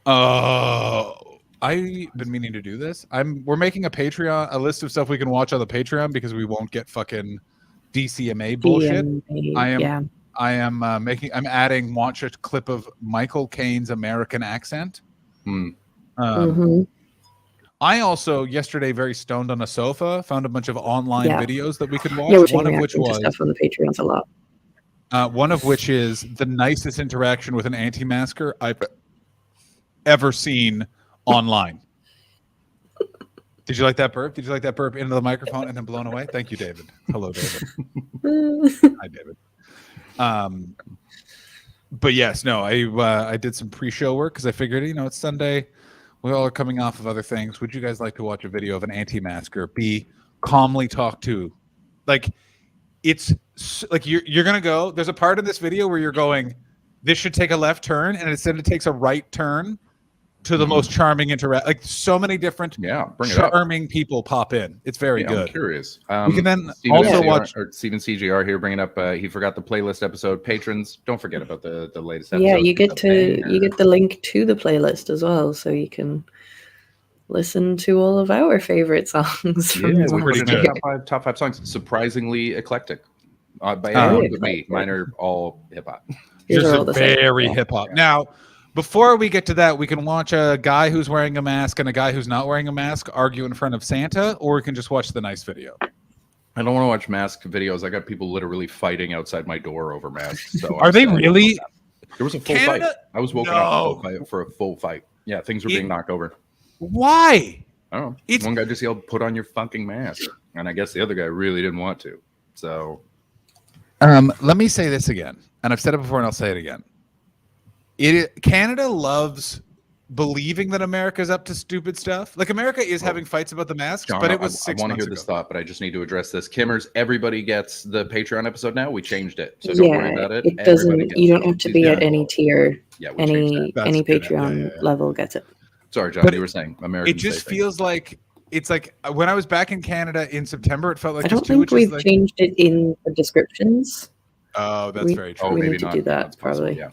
Oh, I've been meaning to do this. We're making a Patreon, a list of stuff we can watch on the Patreon because we won't get fucking DCMA bullshit. I am I'm adding watch a clip of Michael Caine's American accent. I also yesterday, very stoned on a sofa, found a bunch of online videos that we could watch. Yeah, one of which was stuff on the Patreons a lot. one of which is the nicest interaction with an anti-masker I've ever seen online. Did you like that burp? Did you like that burp into the microphone and then blown away? Thank you, David. Hello, David. Hi, David. But yes, no, I did some pre-show work because I figured, it's Sunday. We all are coming off of other things. Would you guys like to watch a video of an anti-masker be calmly talked to? Like, it's like you're gonna go. There's a part of this video where you're going, this should take a left turn, and instead it takes a right turn to the most charming interact. Like so many different charming people pop in. It's very good. I'm curious. We can then Steven also CGR, watch. or Steven CGR here bringing up. He forgot the playlist episode. Patrons, don't forget about the latest episode. Yeah, you get the link to the playlist as well, so you can listen to all of our favorite songs. From Yeah, we're pretty good. Top five songs. Surprisingly eclectic. By anyone but me. Mine are all hip hop. Just very hip hop. Now, before we get to that, we can watch a guy who's wearing a mask and a guy who's not wearing a mask argue in front of Santa, or we can just watch the nice video. I don't want to watch mask videos. I got people literally fighting outside my door over masks. So are they really? There was a full fight. I was woken up for a full fight. Yeah, things were being knocked over. Why? I don't know. One guy just yelled, "Put on your fucking mask," and I guess the other guy really didn't want to. So, let me say this again, and I've said it before, and I'll say it again. Canada loves believing that America's up to stupid stuff. Like America is having fights about the masks, John, but it was 6 I want to months hear this ago. thought, but I just need to address this. Kimmers, everybody gets the Patreon episode now. We changed it, so don't worry about it. It doesn't. You don't have to be at any tier. Yeah, any Patreon level gets it. Sorry, John. But you were saying American. It just feels like it's like when I was back in Canada in September. It felt like I don't think we've changed it in the descriptions. Oh, that's very true. Oh, we maybe need to not. do that That's possible. probably. Yeah.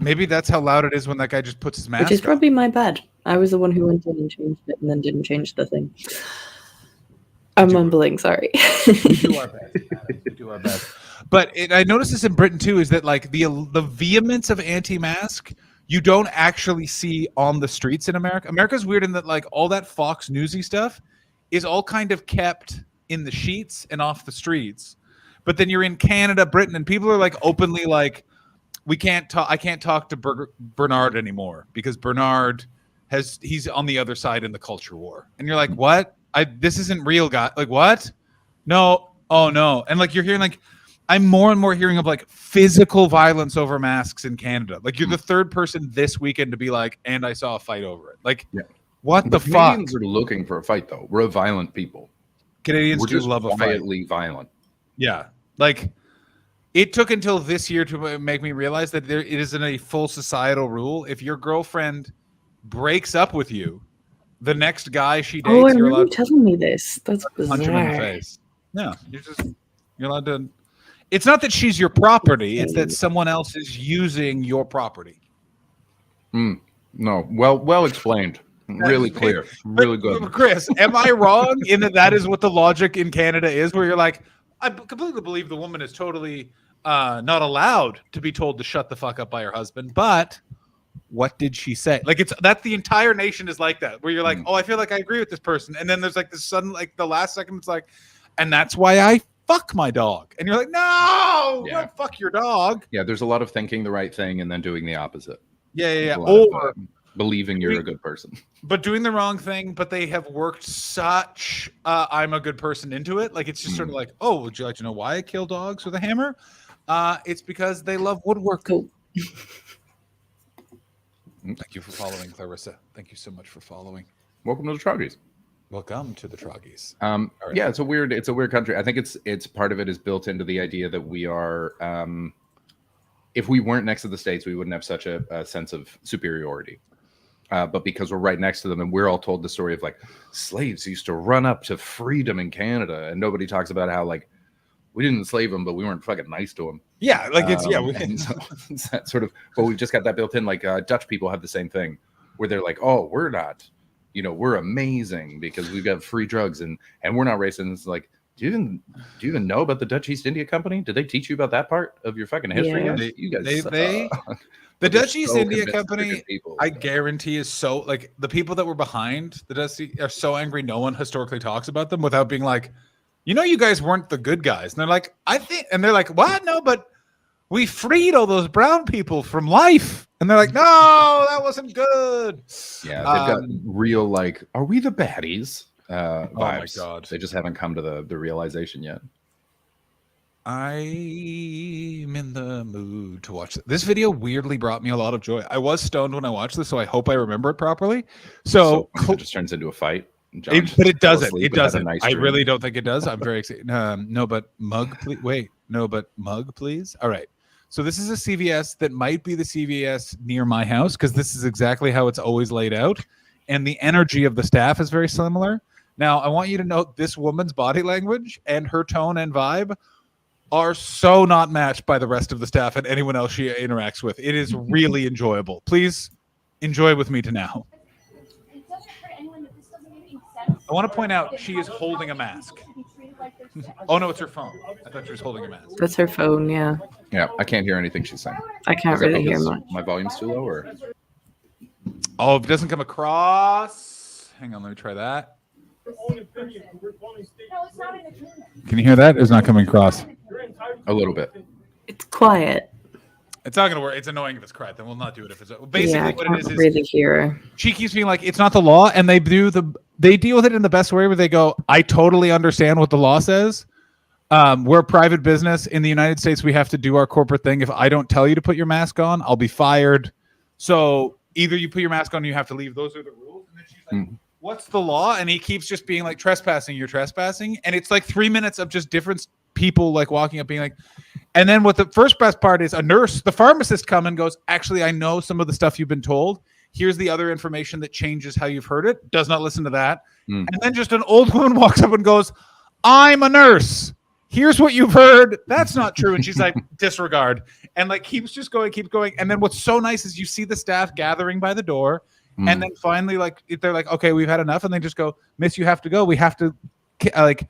Maybe that's how loud it is when that guy just puts his mask Which is on. probably my bad. I was the one who went in and changed it and then didn't change the thing. I'm mumbling, sorry. We do our best. We do our best. But I noticed this in Britain too, is that like the vehemence of anti-mask you don't actually see on the streets in America. America's weird in that like all that Fox Newsy stuff is all kind of kept in the sheets and off the streets. But then you're in Canada, Britain, and people are like openly like, I can't talk to Bernard anymore because Bernard he's on the other side in the culture war. And you're like, what? This isn't real, guy. Like, what? No. Oh no. And like you're hearing like, I'm more and more hearing of like physical violence over masks in Canada. Like you're the third person this weekend to be like, and I saw a fight over it. Like, what the fuck? Canadians are looking for a fight though. We're a violent people. Canadians We're do just love a fight. quietly violent. Yeah. Like it took until this year to make me realize that it isn't a full societal rule. If your girlfriend breaks up with you, the next guy she dates, I you're remember allowed you telling me this. That's to punch him in the bizarre. face. No, you're allowed to. It's not that she's your property; it's that someone else is using your property. No, well explained. Really clear. Really good. Chris, am I wrong in that is what the logic in Canada is, where you're like, I completely believe the woman is totally not allowed to be told to shut the fuck up by her husband, but what did she say? Like that's the entire nation is like that, where you're like, oh, I feel like I agree with this person, and then there's like this sudden, like the last second, it's like, and that's why I fuck my dog, and you're like, no, don't fuck your dog. Yeah, there's a lot of thinking the right thing and then doing the opposite. Yeah. Or believing you're a good person, but doing the wrong thing. But they have worked such I'm a good person into it. Like it's just sort of like, oh, would you like to know why I kill dogs with a hammer? It's because they love woodworking. Thank you for following, Clarissa. Thank you so much for following. Welcome to the Troggies. Welcome to the Troggies. Right. Yeah, it's a weird country. I think it's part of it is built into the idea that we are. If we weren't next to the States, we wouldn't have such a sense of superiority. But because we're right next to them, and we're all told the story of like slaves used to run up to freedom in Canada, and nobody talks about how like we didn't enslave them, but we weren't fucking nice to them. Yeah, like it's it's that sort of. But we've just got that built in. Like Dutch people have the same thing, where they're like, oh, we're not, we're amazing because we've got free drugs and we're not racist. It's like, do you even know about the Dutch East India Company? Did they teach you about that part of your fucking history? Yeah. You guys, the Dutch East India Company, I guarantee, is so like the people that were behind the Dutch are so angry. No one historically talks about them without being like, you guys weren't the good guys. And they're like, I think, and they're like, what? No, but we freed all those brown people from life. And they're like, no, that wasn't good. Yeah, they've got real like, are we the baddies? Vibes. Oh my god, they just haven't come to the realization yet. I'm in the mood to watch this video. Weirdly brought me a lot of joy. I was stoned when I watched this, so I hope I remember it properly. So it just turns into a fight. But it doesn't. It doesn't. Nice I really don't think it does. I'm very excited. No, but mug, please. Wait, no, but mug, please. All right. So this is a CVS that might be the CVS near my house because this is exactly how it's always laid out, and the energy of the staff is very similar. Now, I want you to note this woman's body language and her tone and vibe are so not matched by the rest of the staff and anyone else she interacts with. It is really enjoyable. Please enjoy with me to now. I want to point out she is holding a mask. Oh, no, it's her phone. I thought she was holding a mask. That's her phone, yeah. Yeah, I can't hear anything she's saying. I can't really hear much. My volume's too low, or? Oh, if it doesn't come across. Hang on, let me try that. Can you hear that? It's not coming across. A little bit. It's quiet. It's not going to work. It's annoying if it's quiet. Then we'll not do it if it's basically what it is. Really hear. She keeps being like, it's not the law, and they deal with it in the best way where they go, I totally understand what the law says. We're a private business in the United States. We have to do our corporate thing. If I don't tell you to put your mask on, I'll be fired. So either you put your mask on, or you have to leave. Those are the rules. And then she's like, what's the law? And he keeps just being like, trespassing, you're trespassing. And it's like 3 minutes of just different people like walking up being like, and then what the first best part is a nurse, the pharmacist come and goes, actually, I know some of the stuff you've been told. Here's the other information that changes how you've heard it. Does not listen to that. And then just an old woman walks up and goes, I'm a nurse. Here's what you've heard. That's not true. And she's like, disregard. And like keeps going. And then what's so nice is you see the staff gathering by the door. And then finally, like, they're like, okay, we've had enough. And they just go, miss, you have to go. We have to like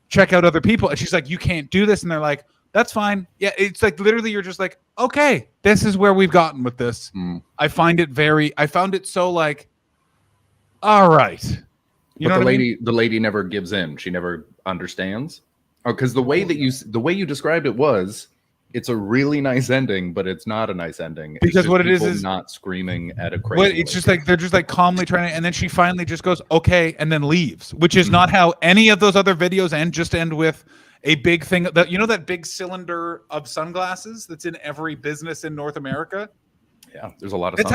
check out other people. And she's like, you can't do this. And they're like, that's fine. Yeah, it's like literally you're just like, okay, this is where we've gotten with this. I found it so like, all right. You know, the lady never gives in. She never understands. Oh, because the way you described it was, it's a really nice ending, but it's not a nice ending. Because what it is not screaming at a crazy. It's just like they're just like calmly trying to, and then she finally just goes, okay, and then leaves, which is not how any of those other videos end. Just end with a big thing that that big cylinder of sunglasses that's in every business in North America. Yeah, there's a lot of.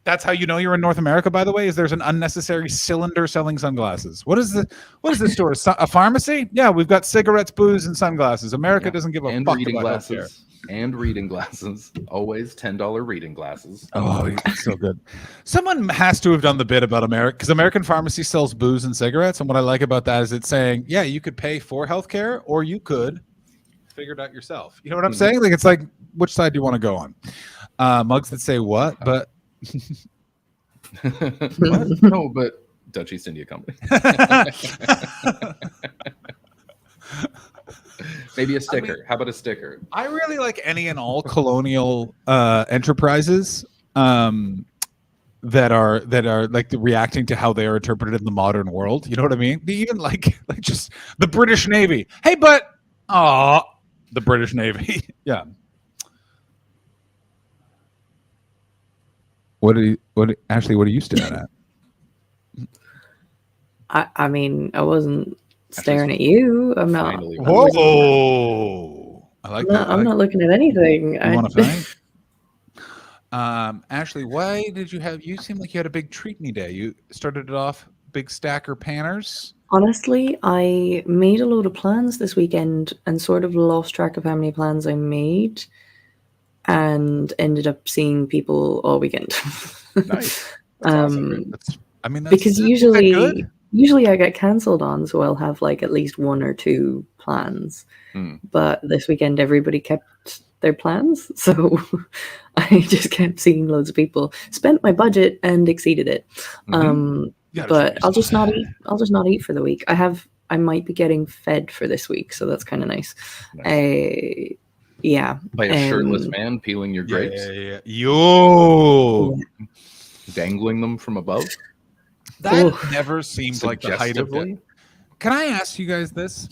That's how you know you're in North America, by the way, is there's an unnecessary cylinder selling sunglasses. What is the store? A pharmacy? Yeah, we've got cigarettes, booze, and sunglasses. America doesn't give a fuck reading about glasses. And reading glasses. Always $10 reading glasses. Oh, so good. Someone has to have done the bit about America, because American Pharmacy sells booze and cigarettes. And what I like about that is it's saying, yeah, you could pay for healthcare, or you could figure it out yourself. You know what I'm saying? Like, it's like, which side do you want to go on? Mugs that say what? But What? No, but Dutch East India Company. Maybe a sticker. I mean, how about a sticker? I really like any and all colonial enterprises that are like reacting to how they are interpreted in the modern world. You know what I mean? Even like just the British Navy. Hey, but the British Navy. Yeah. Ashley, what are you staring at? I mean, I wasn't staring at you. I'm not. Whoa! I like that. I'm not looking at anything. You want to fight? Ashley, why did you have? You seem like you had a big treat me day. You started it off big stacker panners. Honestly, I made a load of plans this weekend and sort of lost track of how many plans I made, and ended up seeing people all weekend. Nice. That's awesome. Because usually I get cancelled on, so I'll have like at least one or two plans. But this weekend everybody kept their plans, so I just kept seeing loads of people. Spent my budget and exceeded it. But I'll just not eat. I'll just not eat for the week. I might be getting fed for this week, so that's kind of nice. Yeah. By a shirtless man peeling your grapes. Yeah. Yo. Dangling them from above. That never seemed like the height of it. Can I ask you guys this?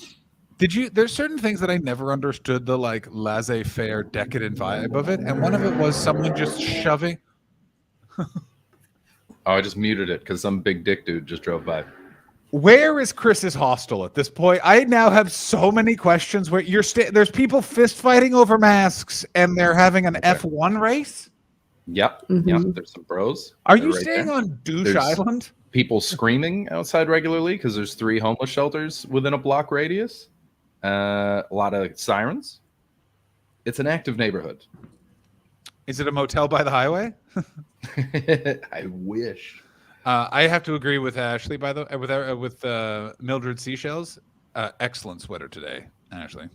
There's certain things that I never understood the like laissez-faire decadent vibe of it, and one of it was someone just shoving. I just muted it because some big dick dude just drove by. Where is Chris's hostel at this point? I now have so many questions. Where there's people fist fighting over masks, and they're having an F1 race. Yep. There's some bros. Are you staying on Douche Island? People screaming outside regularly because there's 3 homeless shelters within a block radius. A lot of sirens. It's an active neighborhood. Is it a motel by the highway? I wish. I have to agree with Ashley with Mildred Seashells. Excellent sweater today, Ashley.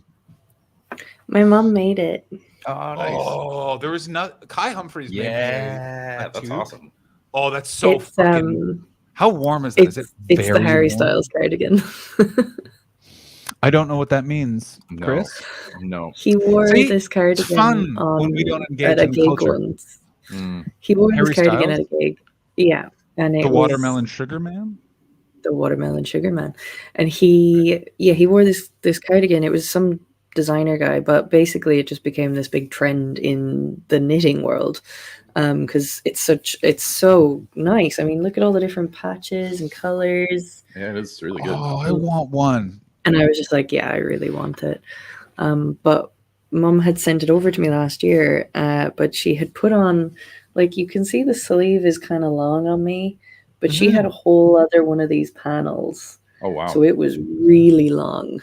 My mom made it. Oh, nice. Oh, there was not Kai Humphreys. Yeah, that's awesome. Oh, that's so fucking. How warm is that? It's the Harry Styles cardigan. I don't know what that means, Chris. No. He wore this cardigan when we don't engage at a in gig culture. once. He wore his cardigan at a gig. Yeah. And the Watermelon Sugar Man? The Watermelon Sugar Man. And he wore this cardigan. It was some designer guy, but basically it just became this big trend in the knitting world. Because it's so nice. I mean, look at all the different patches and colors. Yeah, it's really good. Oh, I want one. And I was just like, yeah, I really want it. But Mum had sent it over to me last year, but she had put on, like, you can see the sleeve is kind of long on me, but she had a whole other one of these panels. Oh, wow. So it was really long.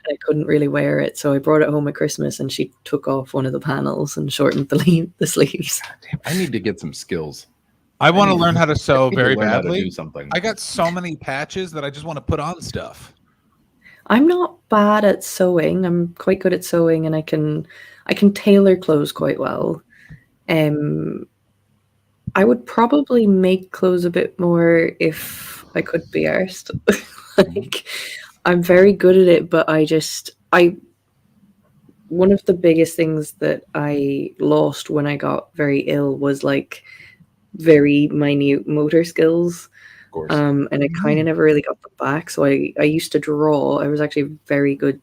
I couldn't really wear it, so I brought it home at Christmas, and she took off one of the panels and shortened the sleeves. God damn, I need to get some skills. I want to learn how to sew very badly. Do something. I got so many patches that I just want to put on stuff. I'm not bad at sewing. I'm quite good at sewing, and I can tailor clothes quite well. I would probably make clothes a bit more if I could be arsed. Like, I'm very good at it, but one of the biggest things that I lost when I got very ill was like very minute motor skills. And I kind of never really got them back. So I used to draw. I was actually very good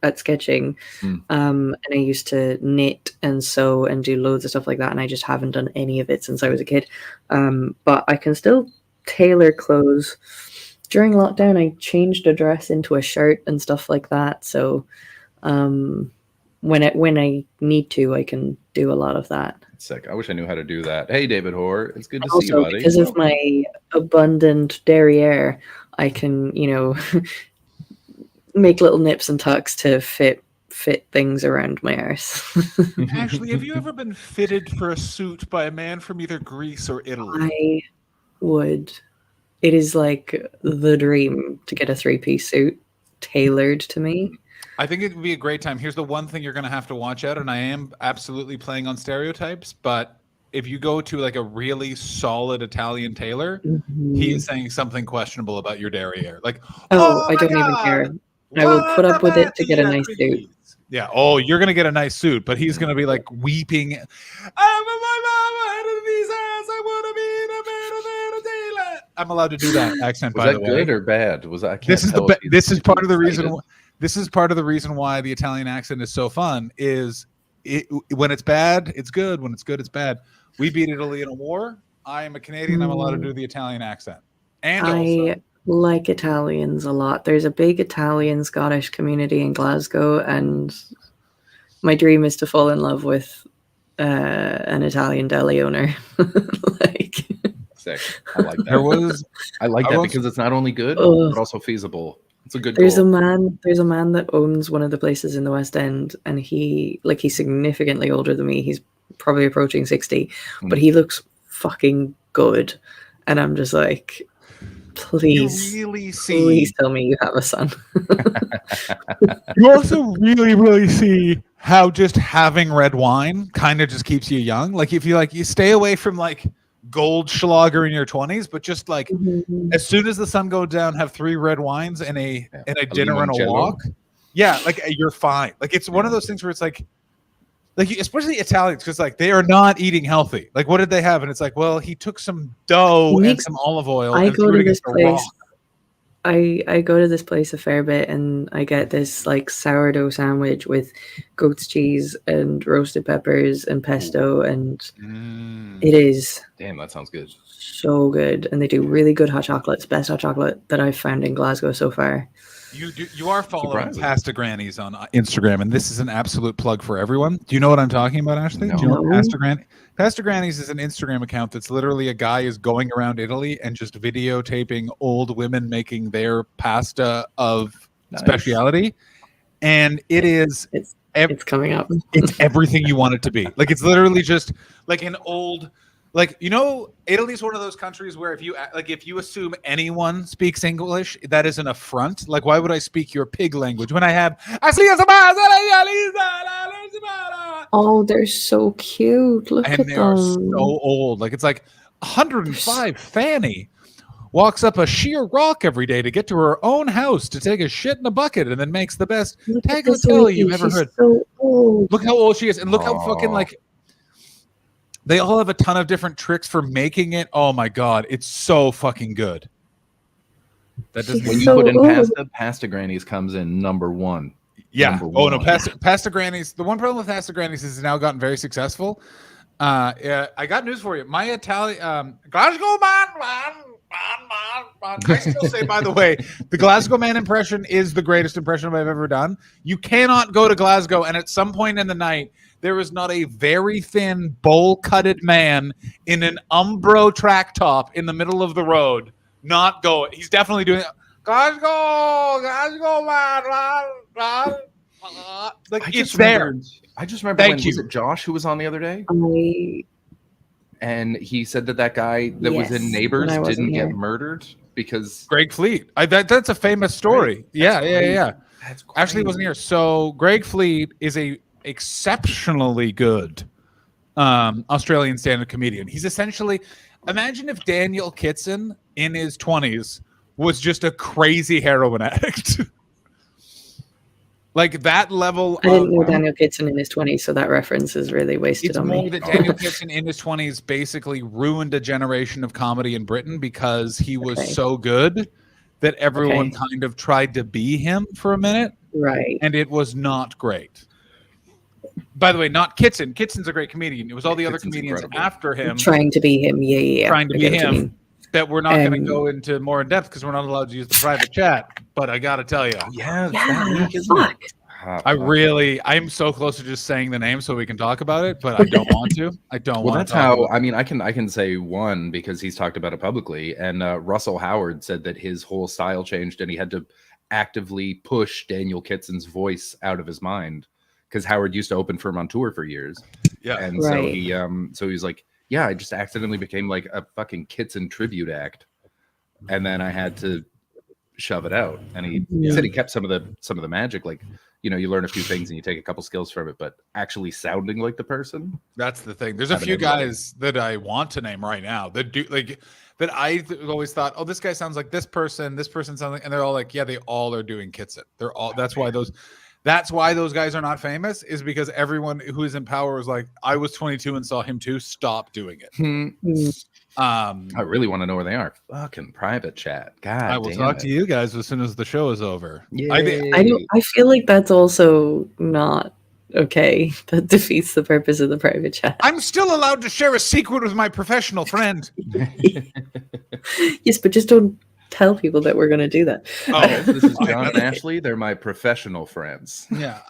at sketching. And I used to knit and sew and do loads of stuff like that. And I just haven't done any of it since I was a kid. But I can still tailor clothes. During lockdown, I changed a dress into a shirt and stuff like that. So when I need to, I can do a lot of that. Sick. I wish I knew how to do that. Hey, David Hoare. It's good to see you, buddy. Because of my abundant derriere, I can, make little nips and tucks to fit things around my arse. Ashley, have you ever been fitted for a suit by a man from either Greece or Italy? I would. It is like the dream to get a 3-piece suit tailored to me. I think it would be a great time. Here's the one thing you're going to have to watch out, and I am absolutely playing on stereotypes, but if you go to like a really solid Italian tailor, he is saying something questionable about your derriere. Like, oh, I don't even care. I will put up with it to get a nice suit. Yeah. Oh, you're gonna get a nice suit, but he's gonna be like weeping. I'm my mama out of these ass. I want to be a tailor. I'm allowed to do that accent. Was by that the way, good or bad? Was that? This is part of the reason. This is part of the reason why the Italian accent is so fun. Is when it's bad, it's good. When it's good, it's bad. We beat Italy in a war. I am a Canadian. I'm allowed to do the Italian accent. And I like Italians a lot. There's a big Italian Scottish community in Glasgow, and my dream is to fall in love with an Italian deli owner. Like, sick. I like that. I like that because it's not only good but also feasible. It's a good. There's a man that owns one of the places in the West End, and he's significantly older than me. He's probably approaching 60, but he looks fucking good, and I'm just like, please tell me you have a son. You also really see how just having red wine kind of just keeps you young. Like if you stay away from like Goldschlager in your 20s, but just like as soon as the sun goes down, have 3 red wines and a dinner and a walk. Yeah, like you're fine. Like it's one of those things where it's like especially Italians, because like they are not eating healthy. Like what did they have? And it's like, well, he took some dough and some olive oil. I go to this place. I go to this place a fair bit, and I get this like sourdough sandwich with goat's cheese and roasted peppers and pesto, and it is that sounds good. So good, and they do really good hot chocolates. Best hot chocolate that I've found in Glasgow so far. You are following Pasta Grannies on Instagram, and this is an absolute plug for everyone. Do you know what I'm talking about, Ashley? No. Do you know Pasta Granny? Pasta Grannies is an Instagram account that's literally a guy is going around Italy and just videotaping old women making their pasta of speciality, and it's coming up. It's everything you want it to be. Like it's literally just like an old. Like, you know, Italy's one of those countries where if you assume anyone speaks English, that is an affront. Like, why would I speak your pig language when I have? Oh, they're so cute. Look at them. And they are so old. Like, it's like 105 Fanny walks up a sheer rock every day to get to her own house to take a shit in a bucket and then makes the best tagliatelle you've ever heard. So old. Look how old she is. And look how fucking like. They all have a ton of different tricks for making it. Oh my god, it's so fucking good. That doesn't when you put in Pasta Grannies comes in number 1. Yeah. Oh no, Pasta Grannies. The one problem with Pasta Grannies is it's now gotten very successful. I got news for you. My Italian Glasgow man. I still say, by the way, the Glasgow man impression is the greatest impression I've ever done. You cannot go to Glasgow and at some point in the night there is not a very thin, bowl-cutted man in an Umbro track top in the middle of the road. Not going. He's definitely doing it. Glasgow, man. Like it's there. I just remember was it Josh who was on the other day? And he said that guy that was in Neighbors didn't get murdered because Greg Fleet. That's a famous story. Yeah. Ashley wasn't here. So Greg Fleet is a exceptionally good Australian stand-up comedian. He's essentially, imagine if Daniel Kitson in his 20s was just a crazy heroin addict. Like that level. I didn't know Daniel Kitson in his 20s, so that reference is really wasted on me. It's more that Daniel Kitson in his 20s basically ruined a generation of comedy in Britain because he was so good that everyone kind of tried to be him for a minute. Right. And it was not great. By the way, not Kitson. Kitson's a great comedian. It was all the other comedians after him. Trying to be him. Yeah. Trying to be him. That we're not going to go into more in depth because we're not allowed to use the private chat. But I got to tell you. I'm so close to just saying the name so we can talk about it, but I don't want to. Well, that's how, I mean, I can say one because he's talked about it publicly. And Russell Howard said that his whole style changed and he had to actively push Daniel Kitson's voice out of his mind because Howard used to open for him on tour for years. Yeah. And so he's like, yeah, I just accidentally became like a fucking Kitson tribute act. And then I had to shove it out. And he said he kept some of the magic, like you know, you learn a few things and you take a couple skills from it, but actually sounding like the person. That's the thing. There's a few guys that I want to name right now that do like that. Always thought, oh, this guy sounds like this person sounds like, and they're all like, yeah, they all are doing Kitsit. They're all. That's why those guys are not famous, is because everyone who is in power is like, I was 22 and saw him too. Stop doing it. I really want to know where they are. Fucking private chat. God, I will talk to you guys as soon as the show is over. I feel like that's also not okay. That defeats the purpose of the private chat. I'm still allowed to share a secret with my professional friend. Yes, but just don't tell people that we're going to do that. Oh, this is John and Ashley. They're my professional friends. Yeah.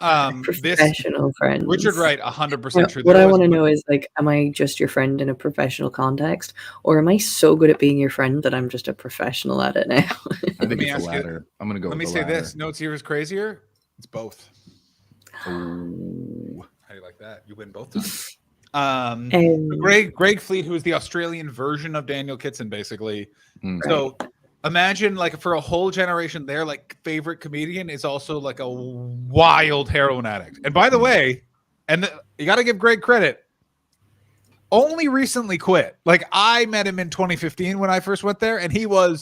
Professional friends. Richard Wright, 100% true. What I want to know is, like, am I just your friend in a professional context, or am I so good at being your friend that I'm just a professional at it now? I think it's the latter. I'm going to go with the latter. Let me say this. No, it's yours crazier. It's both. Ooh. How do you like that? You win both times. Greg Fleet, who is the Australian version of Daniel Kitson, basically. So imagine, like, for a whole generation, their like favorite comedian is also like a wild heroin addict. And by the way, you got to give Greg credit. Only recently quit. Like, I met him in 2015 when I first went there, and everyone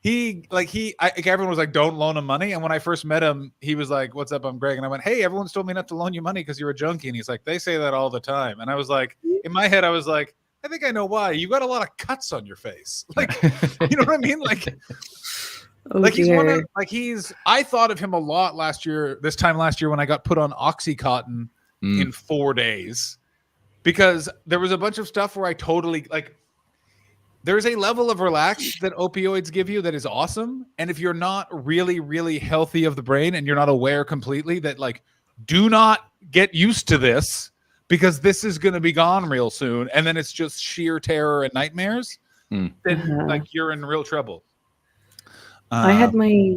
was like, don't loan him money. And when I first met him, he was like, what's up? I'm Greg. And I went, hey, everyone's told me not to loan you money because you're a junkie. And he's like, they say that all the time. And I was like, in my head, I was like, I think I know why. You got a lot of cuts on your face. Like, you know what I mean? Like, I thought of him a lot this time last year when I got put on Oxycontin in 4 days, because there was a bunch of stuff where I totally, like, there's a level of relax that opioids give you that is awesome. And if you're not really, really healthy of the brain and you're not aware completely that, like, do not get used to this, because this is going to be gone real soon, and then it's just sheer terror and nightmares, then like, you're in real trouble. I had my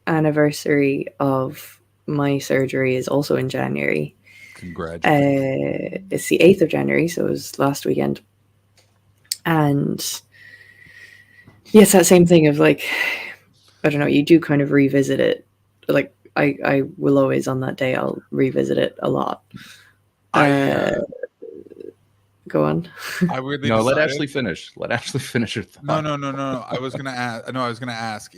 anniversary of my surgery is also in January. Congratulations. It's the 8th of January, so it was last weekend. And yes, that same thing of, like, I don't know, you do kind of revisit it. Like, I will always, on that day, I'll revisit it a lot. Go on. Let Ashley finish. Let Ashley finish her thought. No. I was gonna ask.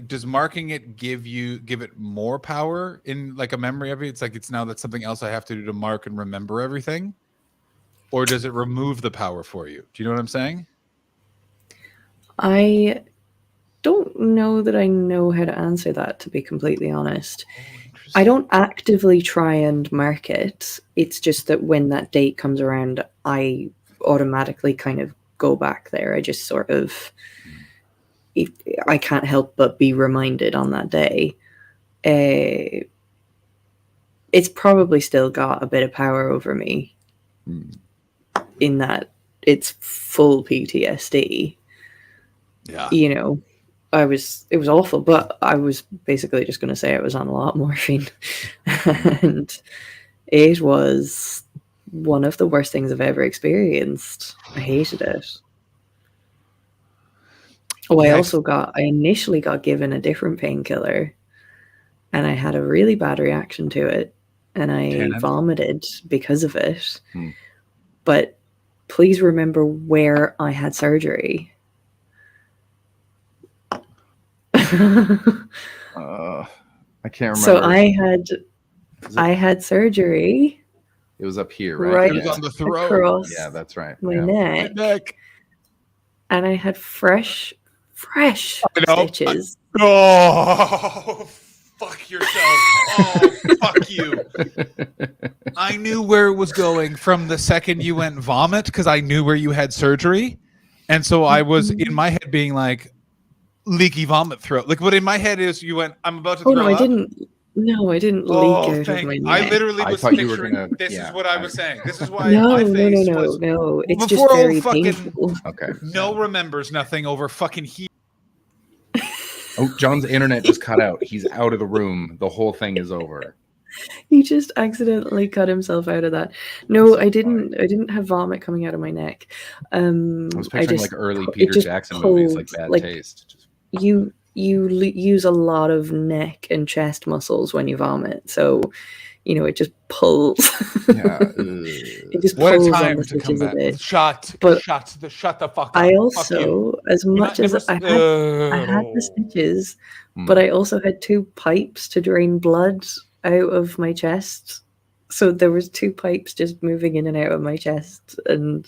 Does marking it give it more power in, like, a memory of it? It's like, it's now that's something else I have to do to mark and remember everything, or does it remove the power for you? Do you know what I'm saying? I don't know that I know how to answer that, to be completely honest. I don't actively try and mark it. It's just that when that date comes around, I automatically kind of go back there. I just sort of, I can't help but be reminded on that day. It's probably still got a bit of power over me in that it's full PTSD. Yeah. You know, it was awful, but I was basically just going to say I was on a lot of morphine. And it was one of the worst things I've ever experienced. I hated it. Oh, I initially got given a different painkiller, and I had a really bad reaction to it, and I vomited because of it. But please remember where I had surgery. I can't remember. So I had surgery. It was up here, right? It was on the throat. Across that's right. my neck. And I had fresh stitches. Oh, fuck yourself. Oh, fuck you. I knew where it was going from the second you went vomit, because I knew where you had surgery. And so I was in my head being like, leaky vomit throat. Like, what in my head is, you went, I'm about to throw up. I didn't leak out of my neck. I literally was picturing, this is what I was saying. This is why no. It's just very painful. Okay. No remembers nothing over fucking heat. Oh, John's internet just cut out. He's out of the room. The whole thing is over. He just accidentally cut himself out of that. No, I didn't have vomit coming out of my neck. I was picturing like early Peter Jackson movies, like Bad Taste. You you use a lot of neck and chest muscles when you vomit, so it just pulls. Yeah. It just What a pulls on time the to come stitches a back. bit. Shut But the fuck up. I Fuck you. also, as You're much not as I had the stitches, but I also had 2 pipes to drain blood out of my chest. So there was 2 pipes just moving in and out of my chest, and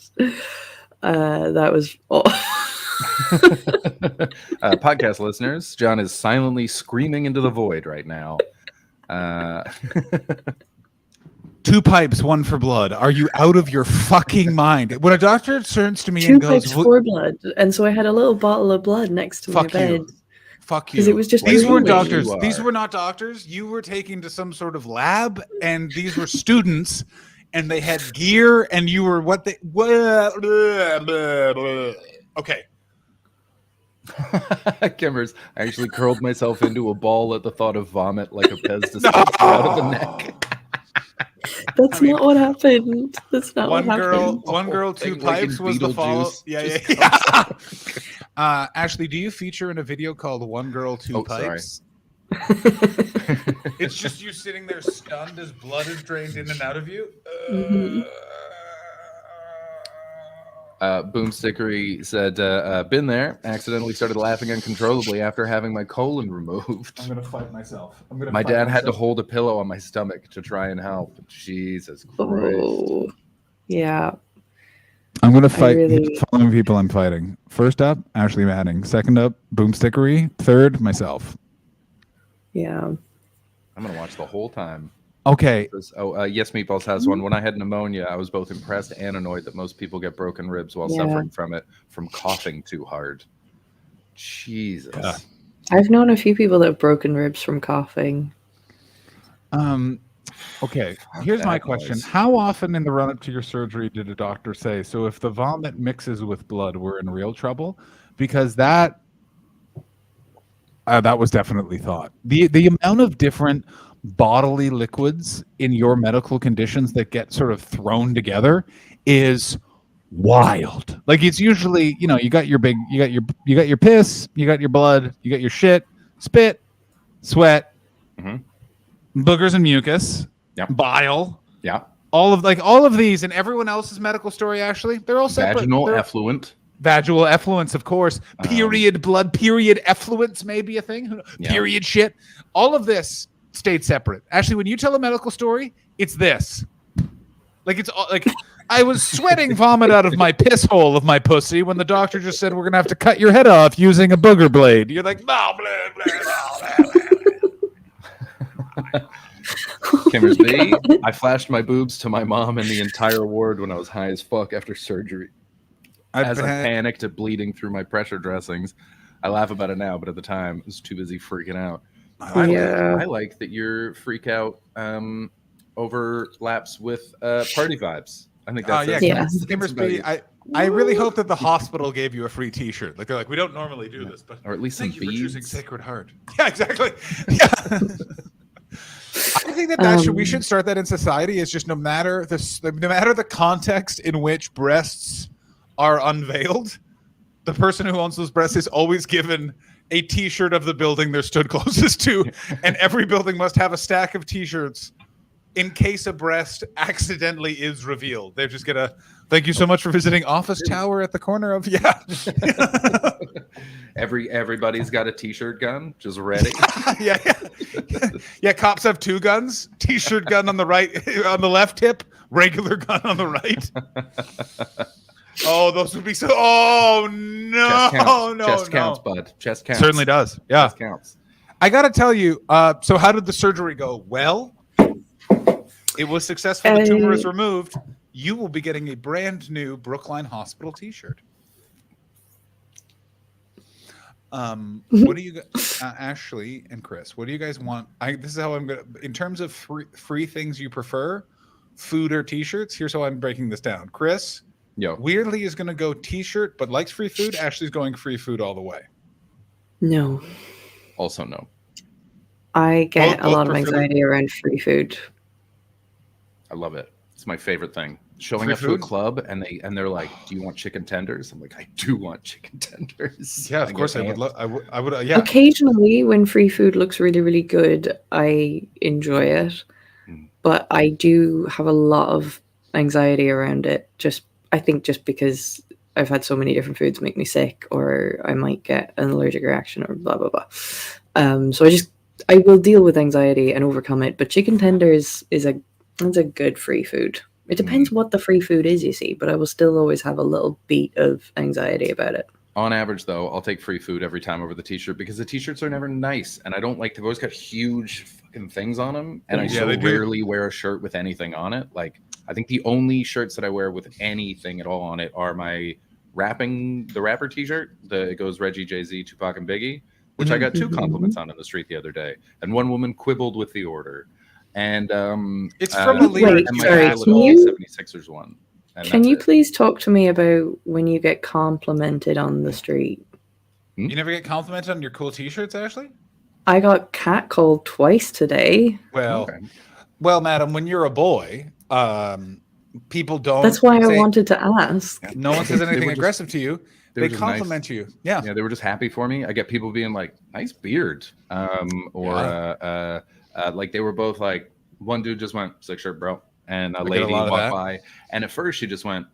that was podcast listeners, John is silently screaming into the void right now. 2 pipes, 1 for blood. Are you out of your fucking mind? When a doctor turns to me 2 and goes, pipes for blood, and so I had a little bottle of blood next to my Fuck you. bed. Fuck you. Because it was just These weren't draining. doctors. These were not doctors. You were taken to some sort of lab, and these were students, and they had gear, and you were what they. Okay. Kimmers, I actually curled myself into a ball at the thought of vomit like a Pez dispenser out of the neck. That's not what happened. That's not what happened. One girl, 2 Thing like pipes in was the follow. Beetlejuice Yeah. Ashley, do you feature in a video called "One Girl, 2 Pipes"? It's just you sitting there stunned as blood is drained in and out of you. Boomstickery said, been there, accidentally started laughing uncontrollably after having my colon removed. I'm gonna fight myself. My dad had to hold a pillow on my stomach to try and help. Jesus Christ. Oh, yeah. I'm gonna fight really- the following people I'm fighting. First up, Ashley Manning. Second up, Boomstickery. Third, myself. Yeah. I'm going to watch the whole time. Okay. Yes, Meatballs has one. When I had pneumonia, I was both impressed and annoyed that most people get broken ribs while suffering from it from coughing too hard. Jesus. Yeah. I've known a few people that have broken ribs from coughing. Okay, here's my question. How often in the run-up to your surgery did a doctor say, so if the vomit mixes with blood, we're in real trouble? Because that was definitely thought. The amount of different bodily liquids in your medical conditions that get sort of thrown together is wild. Like it's usually, you got your piss, you got your blood, you got your shit, spit, sweat, boogers and mucus, bile, all of these, and everyone else's medical story. Actually, they're all separate. Vaginal effluents, of course. Period blood, period effluents may be a thing. Period shit. All of this stayed separate. Actually, when you tell a medical story, it's this. Like it's all, like I was sweating vomit out of my piss hole of my pussy when the doctor just said we're gonna have to cut your head off using a booger blade. You're like, no, blah, blah, blah, blah. Kimmers B, I flashed my boobs to my mom and the entire ward when I was high as fuck after surgery. I panicked at bleeding through my pressure dressings. I laugh about it now, but at the time I was too busy freaking out. I like that your freak out overlaps with party vibes. I think that's Kimmers B, I really hope that the hospital gave you a free T-shirt. Like they're like, we don't normally do this, but or at least thank some you beads. for choosing Sacred Heart. Yeah, exactly. Yeah. I think that we should start that in society. Is just no matter the context in which breasts are unveiled, the person who owns those breasts is always given a T-shirt of the building they're stood closest to, and every building must have a stack of T-shirts in case a breast accidentally is revealed. They're just gonna thank you so much for visiting Office Tower at the corner of Everybody's got a T-shirt gun just ready. Yeah. Cops have 2 guns. T-shirt gun on the right, on the left hip. Regular gun on the right. Oh, those would be so. Oh no, Chest counts, bud. Chest counts. Certainly does. Yeah, chest counts. I got to tell you. So, how did the surgery go? Well, it was successful. The tumor is removed. You will be getting a brand new Brookline Hospital T-shirt. What do you, Ashley and Chris? What do you guys want? This is how I'm gonna. In terms of free things you prefer, food or T-shirts. Here's how I'm breaking this down. Chris, weirdly is gonna go T-shirt, but likes free food. Ashley's going free food all the way. No. Also no. I get a lot of anxiety around free food. I love it. It's my favorite thing. showing Free up to a food? club and they're like, "Do you want chicken tenders?" I'm like, "I do want chicken tenders." Yeah, of course I would. I would. Yeah. Occasionally, when free food looks really, really good, I enjoy it. Mm. But I do have a lot of anxiety around it. I think just because I've had so many different foods make me sick, or I might get an allergic reaction, or blah blah blah. So I will deal with anxiety and overcome it. But chicken tenders is a good free food. It depends what the free food is, you see, but I will still always have a little beat of anxiety about it. On average, though, I'll take free food every time over the t-shirt because the t-shirts are never nice, and I don't like. They've always got huge fucking things on them, and I so rarely wear a shirt with anything on it. Like, I think the only shirts that I wear with anything at all on it are my the rapper t-shirt. It goes Reggie, Jay-Z, Tupac, and Biggie, which I got 2 compliments on in the street the other day, and one woman quibbled with the order. And it's from a lyric. And my sorry, Philadelphia 76ers one. Can you please talk to me about when you get complimented on the street? You never get complimented on your cool t-shirts, Ashley? I got catcalled twice today. Well, madam, when you're a boy, people don't. That's why I wanted to ask. No one says anything aggressive to you. They compliment you. Yeah. Yeah, they were just happy for me. I get people being like, "Nice beard," like they were both like, one dude just went, "Sick shirt, bro," and a lady walked by, and at first she just went,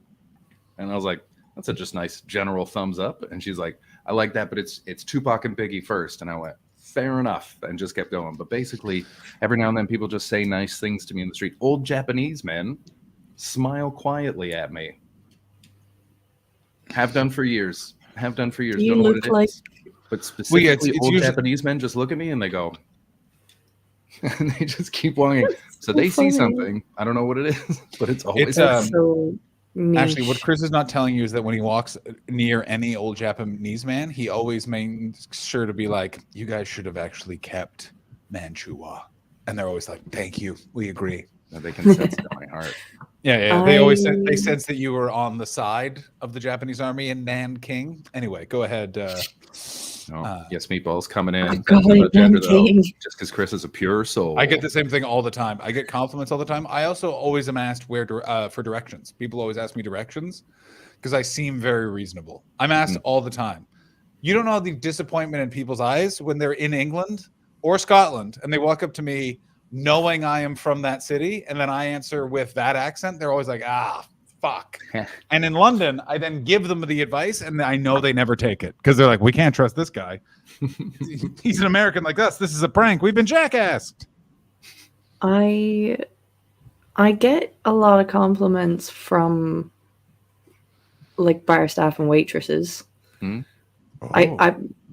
and I was like, "That's a just nice general thumbs up," and she's like, "I like that, but it's Tupac and Biggie first," and I went, "Fair enough," and just kept going. But basically, every now and then people just say nice things to me in the street. Old Japanese men smile quietly at me. Have done for years. Don't know what it is. But specifically, old Japanese men just look at me and they go, and they just keep walking. So they see something. I don't know what it is, but it's always so niche. Actually, what Chris is not telling you is that when he walks near any old Japanese man, he always makes sure to be like, "You guys should have actually kept Manchuwa," and they're always like, "Thank you, we agree." They can sense it in my heart. Yeah. They always they sense that you were on the side of the Japanese army in Nanking. Anyway, go ahead. Yes, Meatball's coming in. Just because Chris is a pure soul. I get the same thing all the time. I get compliments all the time. I also always am asked for directions. People always ask me directions because I seem very reasonable. I'm asked all the time. You don't know the disappointment in people's eyes when they're in England or Scotland and they walk up to me knowing I am from that city, and then I answer with that accent. They're always like, fuck. And in London, I then give them the advice, and I know they never take it because they're like, we can't trust this guy. He's an American like us. This is a prank. We've been jackassed. I get a lot of compliments from like bar staff and waitresses.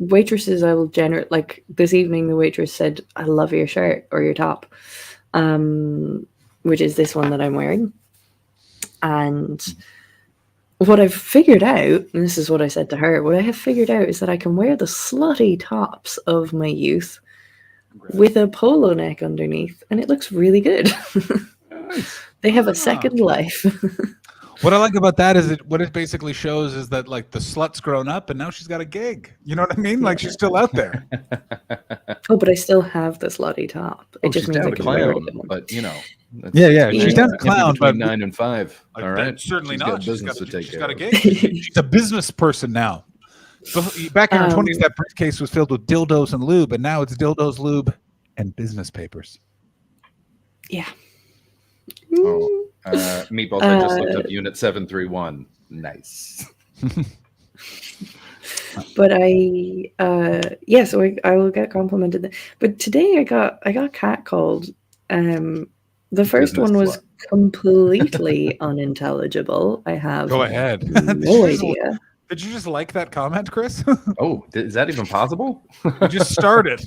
Waitresses, I will generate. Like this evening, the waitress said, "I love your shirt or your top," which is this one that I'm wearing. And what I've figured out, and this is what I said to her, what I have figured out is that I can wear the slutty tops of my youth with a polo neck underneath, and it looks really good. They have a second life. What I like about that is what it basically shows is that like the slut's grown up and now she's got a gig. You know what I mean? Like she's still out there. Oh, but I still have the slutty top. It just means I can wear it. But you know, she's down to clown, but 9 and 5. All right, certainly she's not. She's got a gig. She's a business person now. So back in her 20s, that briefcase was filled with dildos and lube, and now it's dildos, lube, and business papers. Yeah. Meatballs, I just looked up Unit 731. Nice. But so I will get complimented. But today I got catcalled. The first one was completely unintelligible. I have go ahead. No idea. Did you just like that comment, Chris? Oh, is that even possible? You just started.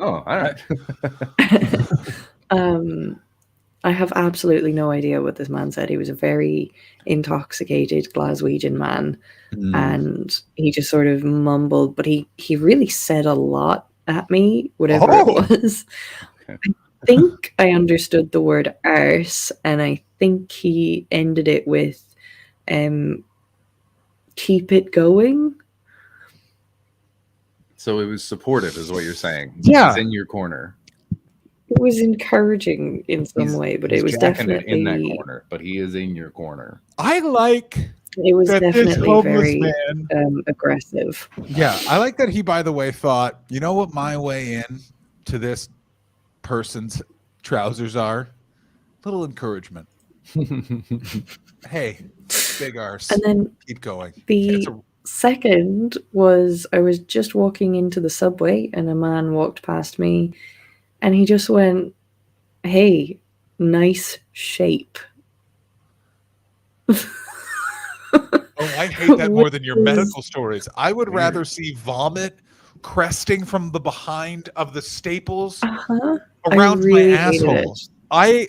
Oh, all right. I have absolutely no idea what this man said. He was a very intoxicated Glaswegian man, and he just sort of mumbled, but he really said a lot at me, whatever it was. Okay. I think I understood the word arse, and I think he ended it with keep it going. So it was supportive, is what you're saying. Yeah. He's in your corner. It was encouraging in some way, but it was jacking it in that definitely corner. But he is in your corner. I like it was that this definitely homeless very man. aggressive. Yeah, I like that he, by the way, thought, you know what my way in to this person's trousers are? Little encouragement. Hey, big arse. And then Keep going. the second was I was just walking into the subway and a man walked past me and he just went, "Hey, nice shape." Oh, I hate that more than your medical stories. I would rather see vomit cresting from the behind of the staples around really my asshole. I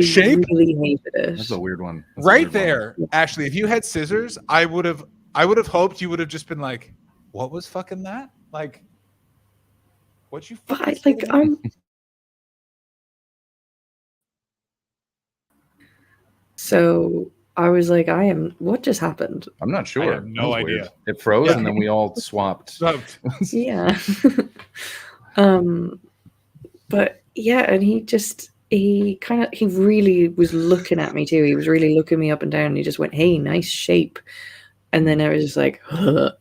shape really hated it. That's a weird one. That's right weird there. one. Ashley, if you had scissors, I would have hoped you would have just been like, "What was fucking that? Like, what you fucking?" But So I was like, what just happened? I'm not sure. I have no That was idea. weird. It froze and then we all swapped. Yeah. But yeah, and he really was looking at me too. He was really looking me up and down and he just went, "Hey, nice shape." And then I was just like, huh.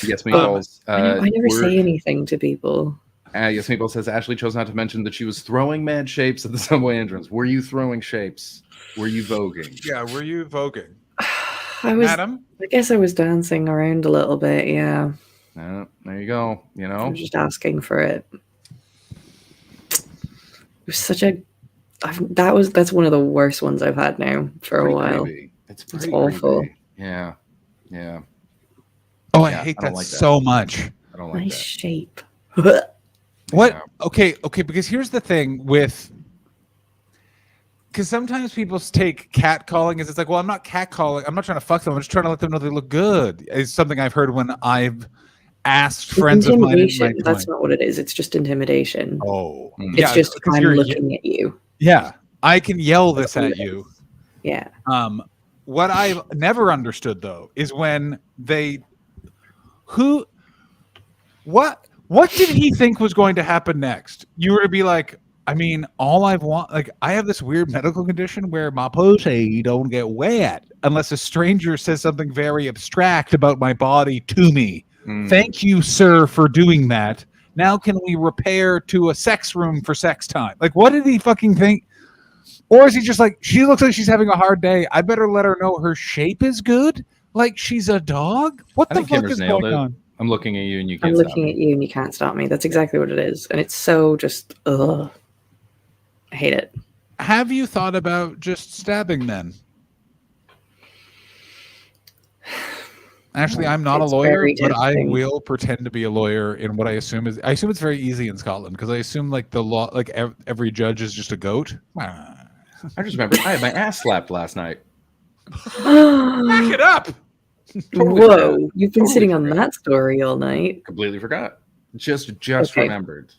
Yes, Meatballs. I never say anything to people. Yes, Meatball says Ashley chose not to mention that she was throwing mad shapes at the subway entrance. Were you throwing shapes? Were you voguing? Yeah, were you voguing? Madam? I guess I was dancing around a little bit, yeah. There you go. You know? I'm just asking for it. It was such a that's one of the worst ones I've had now for a while. Creepy. It's awful. Creepy. Yeah. Yeah. Oh, I hate that so much. I don't like nice that. Shape. What? Yeah. Okay, because here's the thing with, because sometimes people take cat calling as it's like, well, I'm not cat calling. I'm not trying to fuck them. I'm just trying to let them know they look good. Is something I've heard when I've asked friends of mine. That's not what it is. It's just intimidation. Oh, it's just I'm looking at you. Yeah, I can yell this at you. Yeah. What I've never understood though is when what did he think was going to happen next? You were to be like, I mean, I have this weird medical condition where my pussy don't get wet unless a stranger says something very abstract about my body to me. Thank you, sir, for doing that. Now can we repair to a sex room for sex time? Like, what did he fucking think? Or is he just like, she looks like she's having a hard day. I better let her know her shape is good? Like she's a dog? What the fuck is going on? I'm looking at you and you can't I'm stop looking me. at you and you can't stop me. That's exactly what it is. And it's so just, ugh. I hate it. Have you thought about just stabbing men? Actually, I'm not a lawyer, but I will pretend to be a lawyer in what I assume it's very easy in Scotland because I assume like the law, like every judge is just a goat. I just remember I had my ass slapped last night. Back it up. Whoa, you've been sitting on that story all night. Completely forgot. Just Okay. remembered.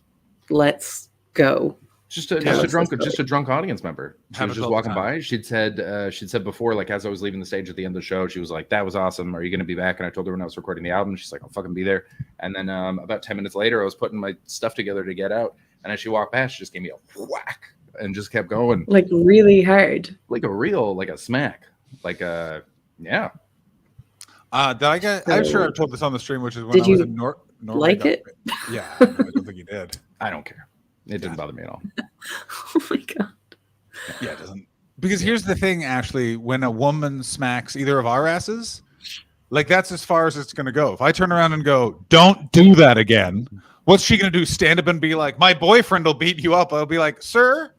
Let's go. Just a drunk audience member. She was just walking by. She'd said before, like as I was leaving the stage at the end of the show, she was like, "That was awesome. Are you going to be back?" And I told her when I was recording the album. She's like, "I'll fucking be there." And then about 10 minutes later, I was putting my stuff together to get out, and as she walked past, she just gave me a whack and just kept going, like really hard, like a smack, like a yeah. I'm sure I've told this on the stream, which is when did I was you in Norway. Like it? Yeah, I don't think you did. I don't care. It didn't bother me at all. Oh my god. Yeah, it doesn't. Because here's the thing, Ashley, when a woman smacks either of our asses, like that's as far as it's going to go. If I turn around and go, "Don't do that again," what's she going to do? Stand up and be like, "My boyfriend will beat you up." I'll be like, "Sir,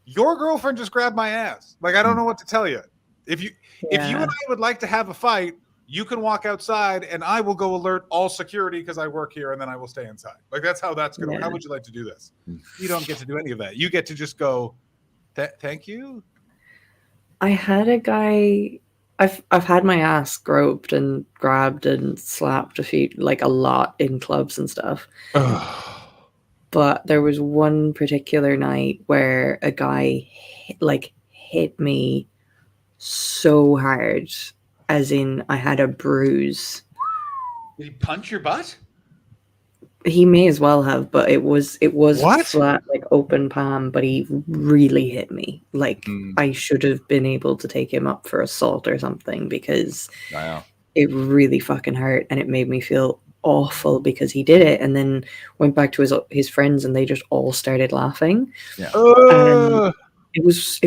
your girlfriend just grabbed my ass." Like, I don't know what to tell you. If you and I would like to have a fight, you can walk outside and I will go alert all security because I work here, and then I will stay inside. Like that's how that's going to. How would you like to do this? You don't get to do any of that. You get to just go, "Thank you." I had a guy. I've had my ass groped and grabbed and slapped a lot in clubs and stuff. But there was one particular night where a guy hit me so hard, as in I had a bruise. Did he punch your butt? He may as well have, but it was What? flat, like open palm, but he really hit me. Like I should have been able to take him up for assault or something, because Wow. it really fucking hurt, and it made me feel awful because he did it, and then went back to his friends, and they just all started laughing. Yeah. And it was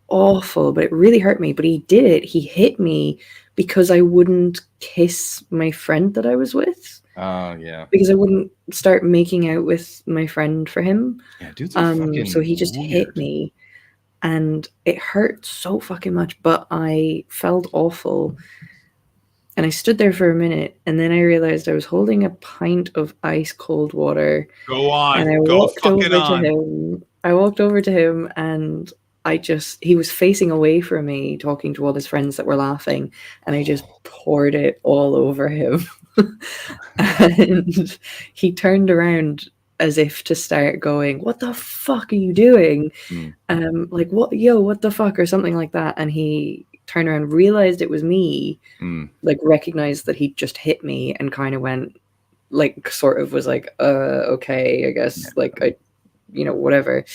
awful, but it really hurt me. But he did it. He hit me because I wouldn't kiss my friend that I was with. Oh, yeah. Because I wouldn't start making out with my friend for him. Yeah, dudes are fucking So he just hit weird. me, and it hurt so fucking much, but I felt awful. And I stood there for a minute, and then I realized I was holding a pint of ice cold water. Go on. And I walked over to him. I walked over to him, and he was facing away from me, talking to all his friends that were laughing, and I just poured it all over him. And he turned around as if to start going, "What the fuck are you doing?" Like, what the fuck, or something like that. And he turned around, realized it was me, like recognized that he just hit me, and kind of went, like, sort of was like, okay, I guess, like, I, whatever.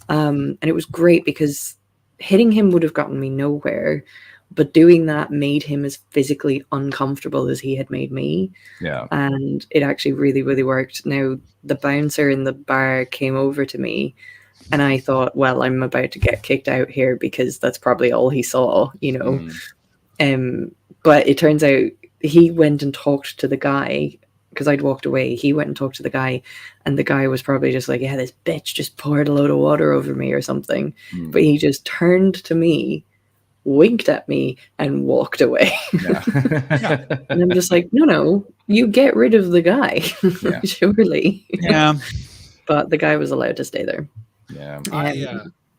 And it was great because hitting him would have gotten me nowhere, but doing that made him as physically uncomfortable as he had made me. Yeah. And it actually really, really worked. Now, the bouncer in the bar came over to me, and I thought, well, I'm about to get kicked out here because that's probably all he saw, But it turns out he went and talked to the guy, because I'd walked away. He went and talked to the guy, and the guy was probably just like, yeah, this bitch just poured a load of water over me or something. But he just turned to me, winked at me, and walked away. Yeah. And I'm just like, no, you get rid of the guy. Yeah. Surely. Yeah. But the guy was allowed to stay there. Yeah.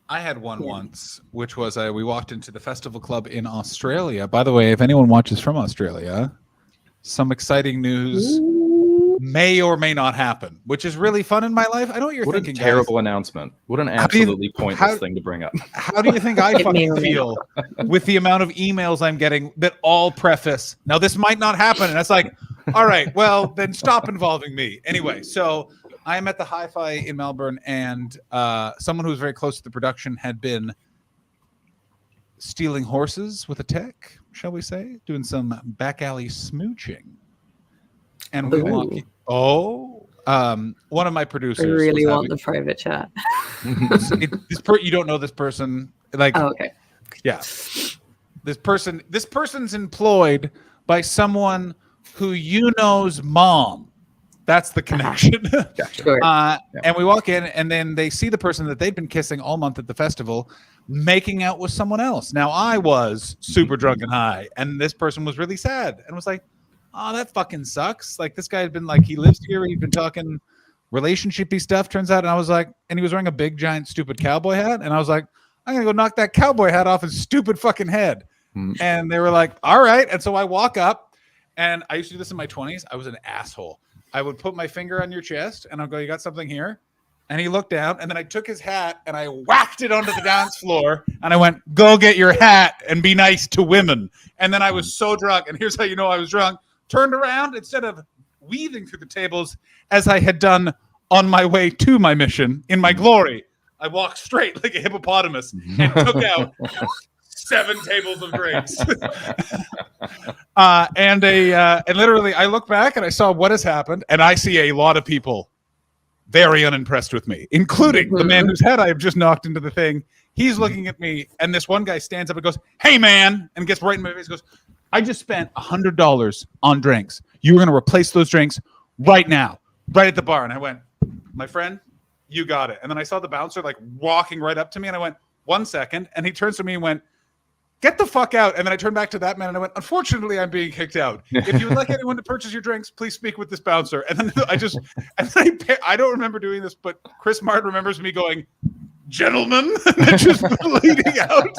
I had one once, which was we walked into the festival club in Australia. By the way, if anyone watches from Australia, some exciting news may or may not happen, which is really fun in my life. I know what you're thinking. What a terrible guys. announcement. What an absolutely pointless thing to bring up. How do you think I fucking feel with the amount of emails I'm getting that all preface, now this might not happen? And it's like, all right, well, then stop involving me. Anyway, so I am at the Hi-Fi in Melbourne, and someone who was very close to the production had been stealing horses with a tech, shall we say, doing some back alley smooching. And we walk in. One of my producers. I really want the private chat. You don't know this person, like. Oh, okay. Yeah, this person's employed by someone who know's mom. That's the connection. Sure. And we walk in, and then they see the person that they'd been kissing all month at the festival making out with someone else. Now, I was super drunk and high, and this person was really sad and was like, oh, that fucking sucks. Like, this guy had been like, he lives here, he'd been talking relationshipy stuff, turns out. And I was like, and he was wearing a big, giant, stupid cowboy hat. And I was like, I'm going to go knock that cowboy hat off his stupid fucking head. And they were like, all right. And so I walk up, and I used to do this in my 20s. I was an asshole. I would put my finger on your chest, and I'll go, you got something here? And he looked down, and then I took his hat, and I whacked it onto the dance floor, and I went, go get your hat and be nice to women. And then I was so drunk, and here's how you know I was drunk. Turned around, instead of weaving through the tables as I had done on my way to my mission in my glory, I walked straight like a hippopotamus and took out 7 tables of drinks. And literally I look back and I saw what has happened, and I see a lot of people very unimpressed with me, including the man whose head I have just knocked into the thing. He's looking at me, and this one guy stands up and goes, hey man, and gets right in my face, goes, I just spent $100 on drinks. You're going to replace those drinks right now, right at the bar. And I went, my friend, you got it. And then I saw the bouncer like walking right up to me, and I went, 1 second. And he turns to me and went, get the fuck out. And then I turned back to that man, and I went, unfortunately, I'm being kicked out. If you would like anyone to purchase your drinks, please speak with this bouncer. And then I don't remember doing this, but Chris Martin remembers me going, gentlemen, and just bleeding out.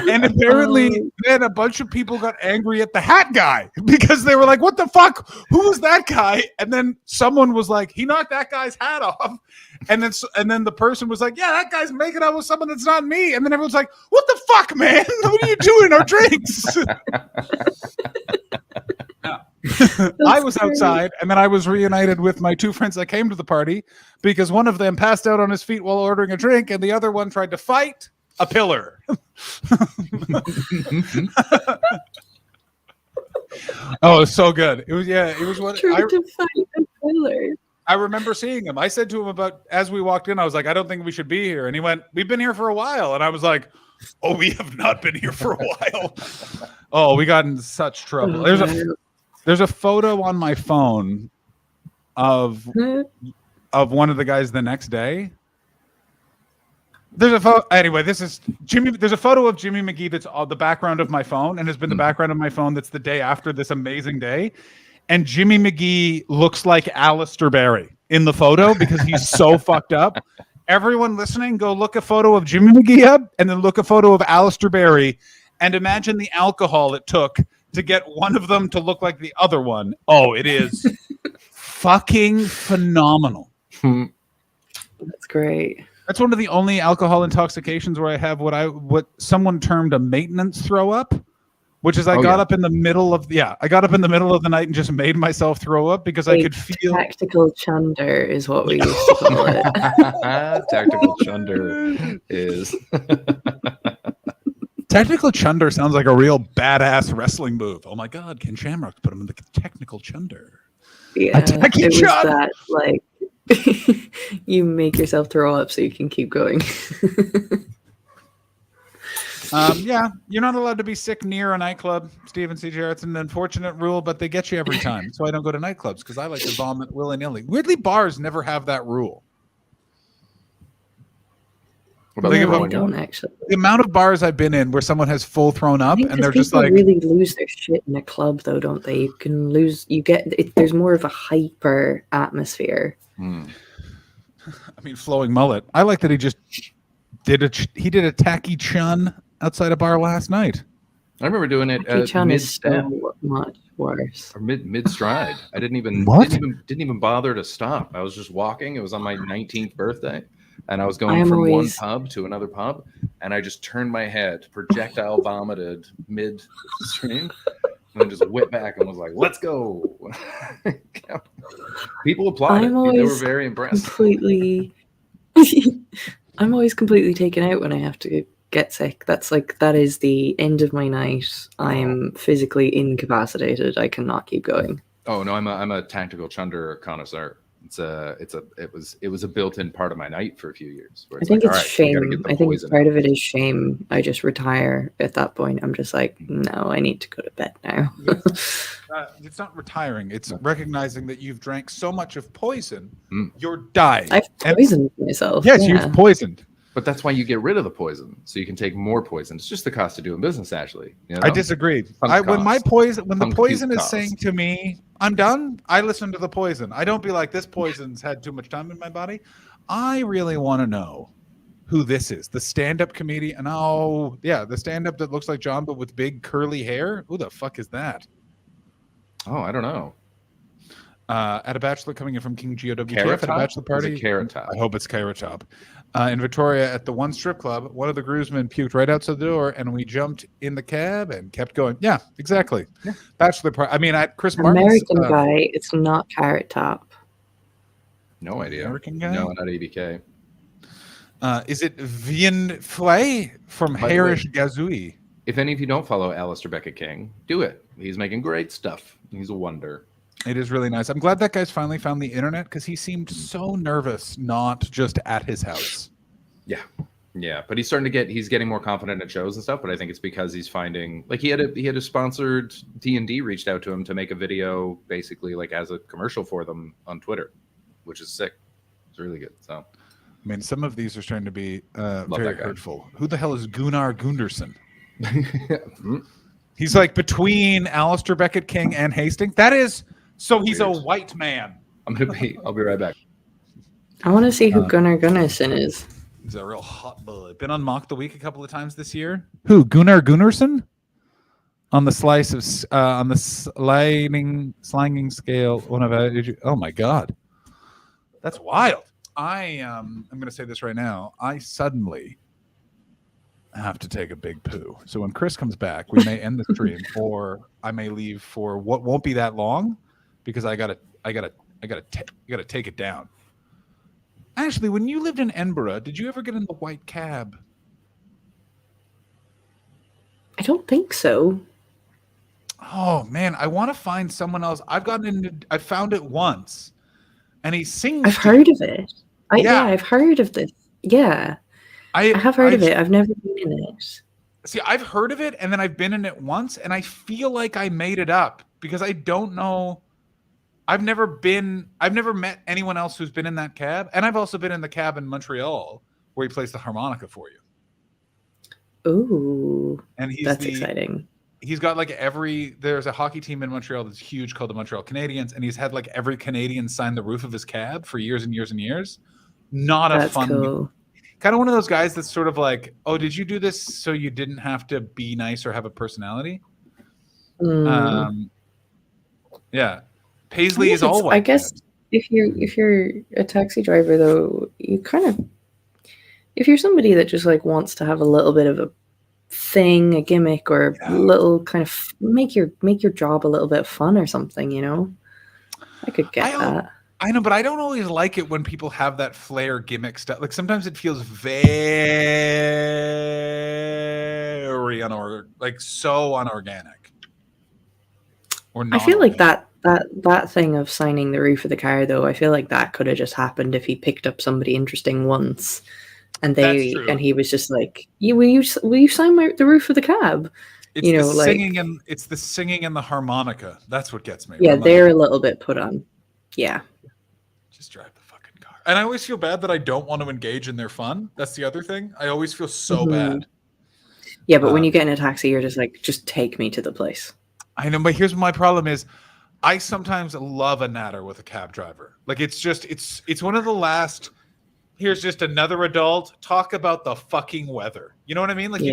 And apparently then a bunch of people got angry at the hat guy because they were like, what the fuck, who was that guy? And then someone was like, he knocked that guy's hat off. And then the person was like, yeah, that guy's making out with someone that's not me. And then everyone's like, what the fuck, man, what are you doing our drinks? I was outside, and then I was reunited with my two friends that came to the party because one of them passed out on his feet while ordering a drink, and the other one tried to fight a pillar. Oh, it's so good. It was what Trying to fight a pillar. I remember seeing him. I said to him as we walked in, I was like, I don't think we should be here. And he went, we've been here for a while. And I was like, oh, we have not been here for a while. Oh, we got in such trouble. There's a photo on my phone of one of the guys the next day. There's a photo. Anyway, this is Jimmy. There's a photo of Jimmy McGee that's the background of my phone and has been the background of my phone. That's the day after this amazing day. And Jimmy McGee looks like Alistair Berry in the photo because he's so fucked up. Everyone listening, go look a photo of Jimmy McGee up and then look a photo of Alistair Berry and imagine the alcohol it took to get one of them to look like the other one. Oh, it is fucking phenomenal. That's great. That's one of the only alcohol intoxications where I have what someone termed a maintenance throw up, which is I got up in the middle of the night and just made myself throw up because I could feel tactical chunder is what we used to call it. Tactical chunder is Technical chunder sounds like a real badass wrestling move. Oh my god, Ken Shamrock put him in the technical chunder. Yeah, it was that like you make yourself throw up so you can keep going. Yeah, you're not allowed to be sick near a nightclub, Stephen C. J. It's an unfortunate rule, but they get you every time. So I don't go to nightclubs because I like to vomit willy-nilly. Weirdly, bars never have that rule. They don't actually. The amount of bars I've been in where someone has full thrown up and they're just like really lose their shit in a club, though, don't they? You can lose. You get it, there's more of a hyper atmosphere. I mean, flowing mullet. I like that he just did a tacky chun outside a bar last night. I remember doing it mid-step. So much worse. Or mid stride. I didn't even bother to stop. I was just walking. It was on my 19th birthday, and I was going from one pub to another pub, and I just turned my head, projectile vomited midstream, and then just went back and was like, "Let's go!" People applauded. They were very impressed. I'm always completely taken out when I have to get sick. That is the end of my night. I'm physically incapacitated. I cannot keep going. Oh no, I'm a tactical chunder connoisseur. It was a built-in part of my night for a few years. I think it's shame. I think part of it is shame. I just retire at that point. I'm just like, no, I need to go to bed now. It's not retiring. It's recognizing that you've drank so much of poison, you're dying. I've poisoned myself. Yes, you've poisoned. But that's why you get rid of the poison, so you can take more poison. It's just the cost of doing business, Ashley. You know? I disagree. When the poison is saying to me, "I'm done," I listen to the poison. I don't be like, "This poison's had too much time in my body." I really want to know who this is. The stand-up comedian. Oh, yeah, the stand-up that looks like John but with big curly hair. Who the fuck is that? Oh, I don't know. At a bachelor coming in from King GOWTF at a bachelor party. Carrot Top. I hope it's Carrot Top. In Victoria at the one strip club, one of the groomsmen puked right outside the door, and we jumped in the cab and kept going. Yeah, exactly. Yeah. Bachelor party. I mean, at Chris Martin's American guy. It's not Carrot Top. No idea. American guy. No, not ABK. Is it Vien Flay from Harish Gazui? If any of you don't follow Alistair Beckett King, do it. He's making great stuff. He's a wonder. It is really nice. I'm glad that guy's finally found the internet because he seemed so nervous not just at his house. Yeah, but he's getting more confident at shows and stuff. But I think it's because he's finding like he had a sponsored D&D reached out to him to make a video basically like as a commercial for them on Twitter, which is sick. It's really good. So, I mean, some of these are starting to be very hurtful. Who the hell is Gunnar Gunderson? He's like between Alistair Beckett King and Hastings. That is. So he's a white man. I'll be right back. I want to see who Gunnar Gunnarsson is. He's a real hot boy. Been on Mock the Week a couple of times this year. Who? Gunnar Gunnarsson? On the slice of on the slanging scale. Oh my god, that's wild. I'm going to say this right now. I suddenly have to take a big poo. So when Chris comes back, we may end the stream, or I may leave for what won't be that long. because I gotta take it down. Ashley, when you lived in Edinburgh, did you ever get in the white cab? I don't think so. Oh man, I want to find someone else. I found it once, and he sings. I've heard of it. I've heard of this. Yeah, I have heard of it. I've never been in it. See, I've heard of it, and then I've been in it once, and I feel like I made it up because I don't know. I've never met anyone else who's been in that cab, and I've also been in the cab in Montreal where he plays the harmonica for you. Ooh, and that's exciting. He's got like there's a hockey team in Montreal that's huge called the Montreal Canadiens, and he's had like every Canadian sign the roof of his cab for years and years and years. That's fun. Cool. Kind of one of those guys that's sort of like, oh, did you do this so you didn't have to be nice or have a personality? Yeah. Paisley is all white. I guess if you're a taxi driver though, you kind of, if you're somebody that just like wants to have a little bit of a thing, a gimmick, or a little kind of make your job a little bit fun or something, you know, I could get that. I know, but I don't always like it when people have that flair gimmick stuff. Like sometimes it feels very so unorganic. I feel like that thing of signing the roof of the car, though, I feel like that could have just happened if he picked up somebody interesting once, and he was just like, will you sign the roof of the cab? It's the singing and the harmonica. That's what gets me. Yeah, they're a little bit put on. Yeah. Just drive the fucking car. And I always feel bad that I don't want to engage in their fun. That's the other thing. I always feel so bad. Yeah, but when you get in a taxi, you're just like, just take me to the place. I know, but here's my problem is I sometimes love a natter with a cab driver. Like it's one of the last, here's just another adult, talk about the fucking weather. You know what I mean? Like he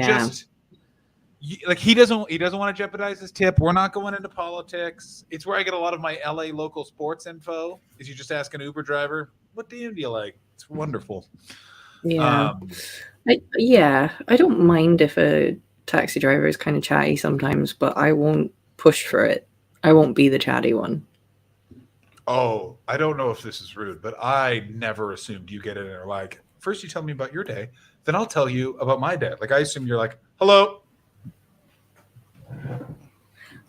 doesn't want to jeopardize his tip. We're not going into politics. It's where I get a lot of my LA local sports info. Is you just ask an Uber driver, what team do you like? It's wonderful. Yeah. I don't mind if a taxi driver is kind of chatty sometimes, but I won't push for it. I won't be the chatty one. Oh, I don't know if this is rude, but I never assumed you get in there like, first you tell me about your day, then I'll tell you about my day. Like I assume you're like, hello.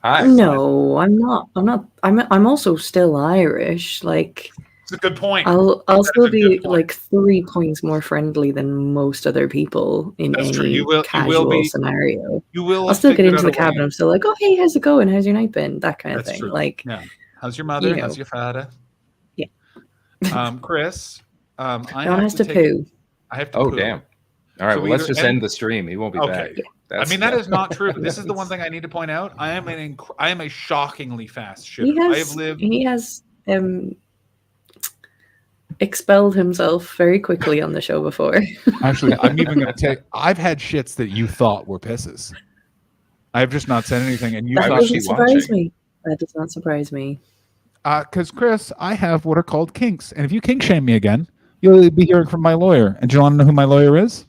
Hi. No, I'm not. I'm also still Irish. Like, it's a good point. I'll still be like 3 points more friendly than most other people in any casual scenario. I'll still get into the cab and I'm still like, oh hey, how's it going? How's your night been? That kind of thing. True. Like, yeah. How's your mother? How's your father? Yeah. Chris, I have to poo. I have to poo. Oh damn. All right, well, let's just end the stream. He won't be back. Yeah. That is not true. This is the one thing I need to point out. I am a shockingly fast shitter. He has expelled himself very quickly on the show before. Actually, I'm even going to take. I've had shits that you thought were pisses. I've just not said anything, and you that thought doesn't surprise me. That does not surprise me. Because Chris, I have what are called kinks, and if you kink shame me again, you'll be hearing from my lawyer. And do you want to know who my lawyer is?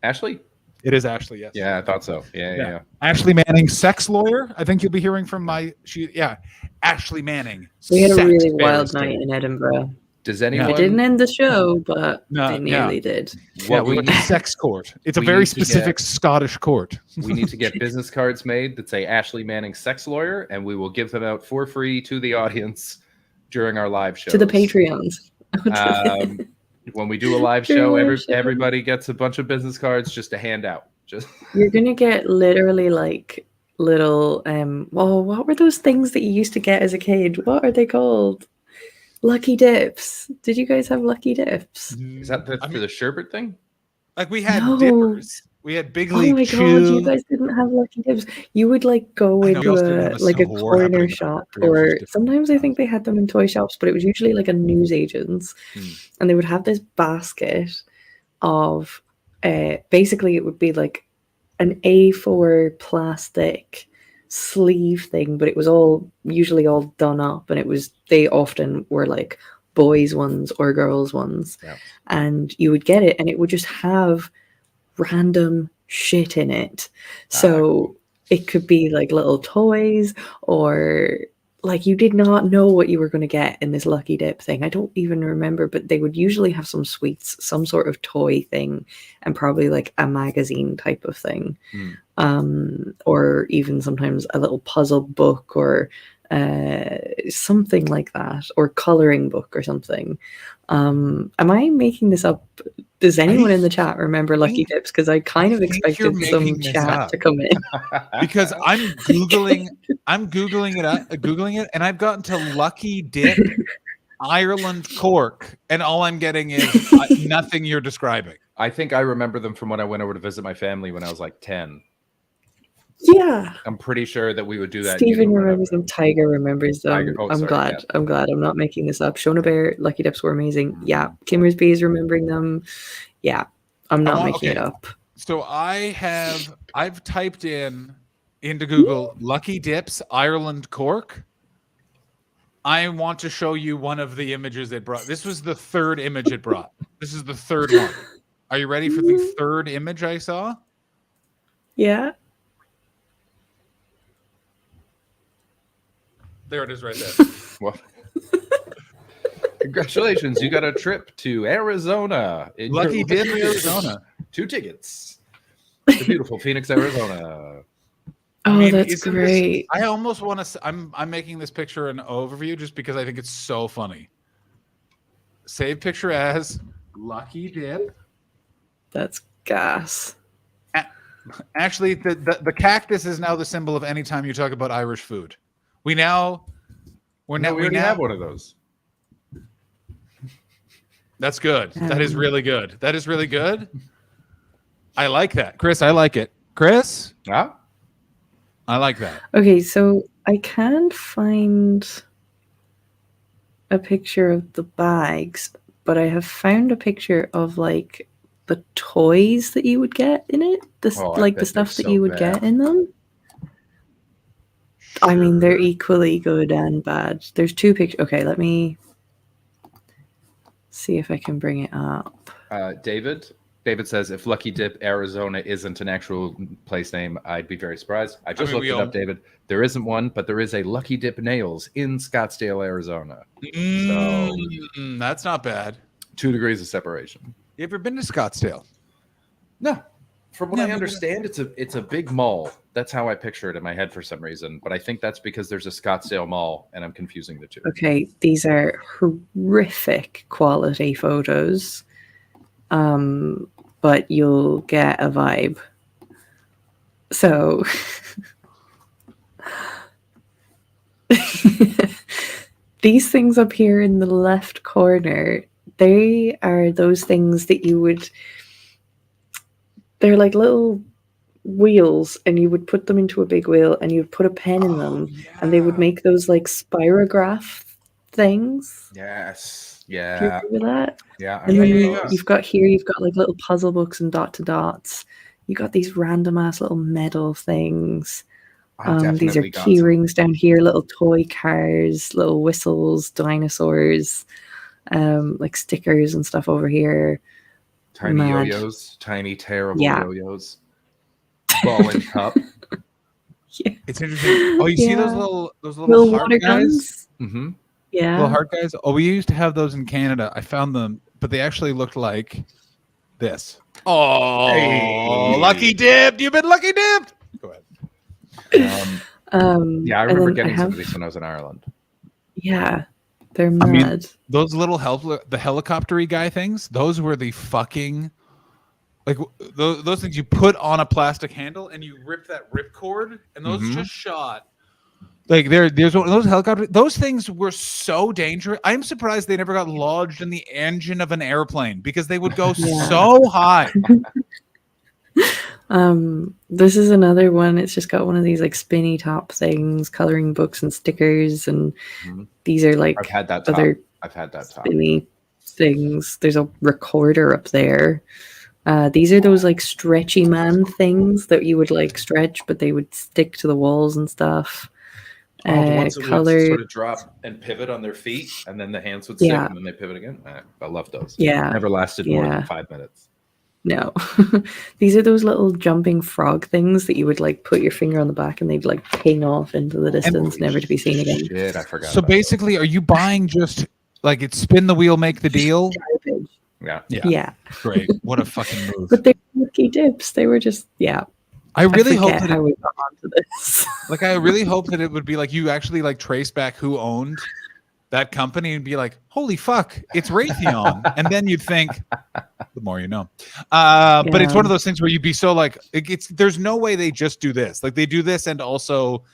Ashley. It is Ashley, yes. Yeah, I thought so. Yeah. Ashley Manning, sex lawyer. I think you'll be hearing from Ashley Manning. We had a really wild night in Edinburgh. Does anyone? It didn't end the show, but they nearly did. Yeah, we went to sex court. It's a very specific Scottish court. We need to get business cards made that say Ashley Manning, sex lawyer, and we will give them out for free to the audience during our live show. To the Patreons. When we do a live show, everybody gets a bunch of business cards just to hand out. You're gonna get literally like little what were those things that you used to get as a kid? What are they called? Lucky dips. Did you guys have lucky dips? Is that for the sherbet thing? Like we had dippers. We had Big League. Oh my god, you guys didn't have lucky dips. You would like go into a corner shop, or sometimes I think they had them in toy shops, but it was usually like a newsagent's, and they would have this basket of basically it would be like an A4 plastic sleeve thing, but it was usually all done up, and they often were like boys ones or girls ones, and you would get it and it would just have random shit in it. So it could be like little toys or like you did not know what you were going to get in this Lucky Dip thing. I don't even remember, but they would usually have some sweets, some sort of toy thing, and probably like a magazine type of thing. Or even sometimes a little puzzle book or something like that, or coloring book or something. Am I making this up? Does anyone in the chat remember Lucky Dips? Because I kind of expected some chat to come in. Because I'm googling it, and I've gotten to Lucky Dip Ireland Cork, and all I'm getting is nothing you're describing. I think I remember them from when I went over to visit my family when I was like 10. Yeah, I'm pretty sure that we would do that. Stephen remembers them. Tiger remembers them. Tiger. Oh, I'm sorry, glad. yeah. I'm glad. I'm not making this up. Shona Bear, Lucky Dips were amazing. Yeah, Kimmersby is remembering them. Yeah, I'm not making it up. So I've typed into Google Lucky Dips Ireland Cork. I want to show you one of the images it brought. This was the third image it brought. This is the third one. Are you ready for the third image I saw? Yeah. There it is right there. Well, congratulations. You got a trip to Arizona. Lucky Dip, Arizona. 2 tickets to beautiful Phoenix, Arizona. Oh, that's great. I almost want to. I'm making this picture an overview just because I think it's so funny. Save picture as Lucky Dip. That's gas. Actually, the cactus is now the symbol of any time you talk about Irish food. We now have one of those. That's good. That is really good. That is really good. I like that, Chris. I like it, Chris. Yeah, I like that. Okay, so I can't find a picture of the bags, but I have found a picture of like the toys that you would get in it. The stuff that you would get in them. I mean, they're equally good and bad. There's 2 pictures. Okay, let me see if I can bring it up. David says, if Lucky Dip Arizona isn't an actual place name, I'd be very surprised. I just looked it up, David. There isn't one, but there is a Lucky Dip Nails in Scottsdale, Arizona. So that's not bad. 2 degrees of separation. You ever been to Scottsdale? No. From what I understand, it's a big mall. That's how I picture it in my head for some reason. But I think that's because there's a Scottsdale mall, and I'm confusing the 2. Okay, these are horrific quality photos, but you'll get a vibe. So these things up here in the left corner, they are those things that you would... They're like little wheels, and you would put them into a big wheel, and you'd put a pen in them, and they would make those like spirograph things. Yes. Do you Yeah. remember that? Yeah. And then you've got like little puzzle books and dot to dots. You got these random ass little metal things. These are key rings down here, little toy cars, little whistles, dinosaurs, like stickers and stuff over here. Tiny yo-yos, tiny terrible yo-yos. Ball and cup. Yeah. It's interesting. Oh, you see those little heart water guys? guns? Mm-hmm. Yeah. Little heart guys. Oh, we used to have those in Canada. I found them, but they actually looked like this. Oh, hey. Lucky Dip! You've been Lucky Dipped. Go ahead. Yeah, I remember getting some of these when I was in Ireland. Yeah, they're mad. I mean, those little the helicopter-y guy things, those were the fucking, like, those things you put on a plastic handle and you rip that ripcord, and those just shot. Like, there's one of those helicopters. Those things were so dangerous. I'm surprised they never got lodged in the engine of an airplane, because they would go so high. This is another one. It's just got one of these like spinny top things, coloring books and stickers, and these are like I've had that top. Spinny things. There's a recorder up there. These are those like stretchy man things that you would like stretch, but they would stick to the walls and stuff. The ones that would sort of drop and pivot on their feet, and then the hands would stick, and then they pivot again. I love those. Yeah, never lasted more than 5 minutes. No. These are those little jumping frog things that you would like put your finger on the back and they'd like ping off into the distance, never to be seen again. Shit, I forgot. So basically, are you buying just like it's spin the wheel, make the deal? Garbage. Yeah. Great. What a fucking move. But they were lucky dips. They were just, I really hope forget that how we got onto this. like I really hope that it would be like you actually like trace back who owned that company and be like, holy fuck, it's Raytheon. And then you'd think, the more you know. But it's one of those things where you'd be so like, there's no way they just do this. Like they do this and also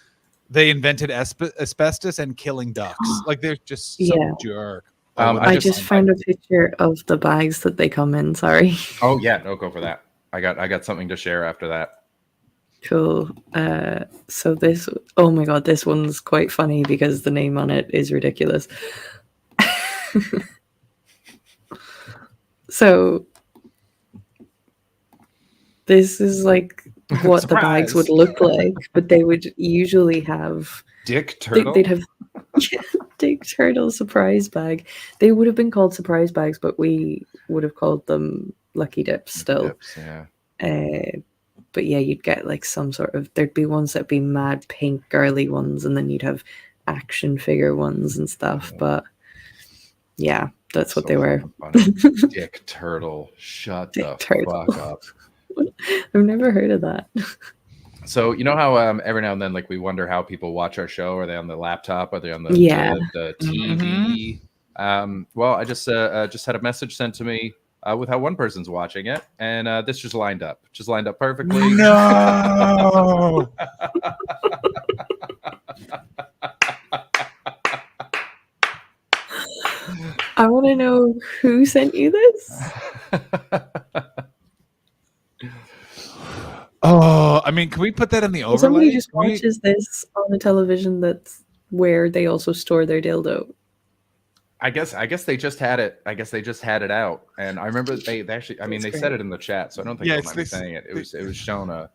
they invented asbestos and killing ducks. Like they're just some jerk. I just found a picture of the bags that they come in. Sorry. Oh yeah, no, go for that. I got something to share after that. Cool. So this, oh my god, this one's quite funny because the name on it is ridiculous. So this is like what the bags would look like, but they would usually have Dick Turtle. They'd have Dick Turtle surprise bag. They would have been called surprise bags, but we would have called them Lucky Dips still. But yeah, you'd get like some sort of, there'd be ones that'd be mad pink girly ones, and then you'd have action figure ones and stuff. But yeah, that's what they were. Dick Turtle. Shut Dick the Turtle. fuck up. I've never heard of that. So you know how every now and then, like, we wonder how people watch our show. Are they on the laptop? Are they on the TV? Well, I just had a message sent to me with how one person's watching it, and this just lined up perfectly. No. I want to know who sent you this. Oh, I mean, can we put that in the overlay? Somebody just watches this on the television that's where they also store their dildo. I guess they just had it. I guess they just had it out, and I remember they actually. I mean, they said it in the chat, so I don't think they might be saying it. It was Shona,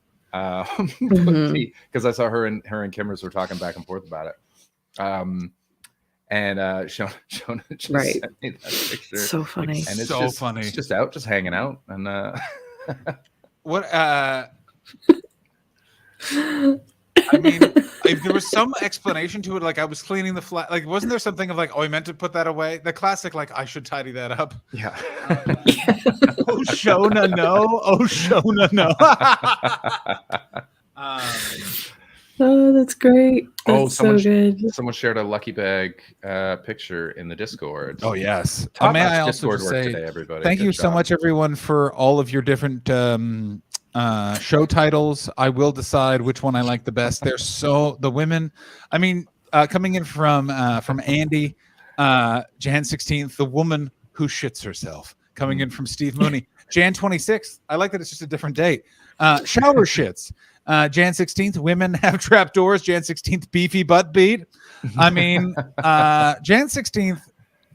because I saw her and Kimmers were talking back and forth about it. And Shona just sent me that picture. So funny, and it's so just, funny. It's just out, just hanging out, and what? I mean, if there was some explanation to it, like I was cleaning the flat, like wasn't there something of like, oh, I meant to put that away? The classic, like I should tidy that up. Yeah. Oh, Shona, no. Oh, Shona, no. Oh, that's great. That's so good. Someone shared a lucky bag picture in the Discord. Oh yes. May I also Discord say today, everybody. Thank you so much, everyone, for all of your different show titles. I will decide which one I like the best. They're so the women. I mean, coming in from Andy, Jan 16th, the woman who shits herself. Coming in from Steve Mooney, Jan 26th. I like that it's just a different date. Shower shits. Jan 16th, women have trapdoors. Jan 16th, beefy butt beat. I mean, Jan 16th,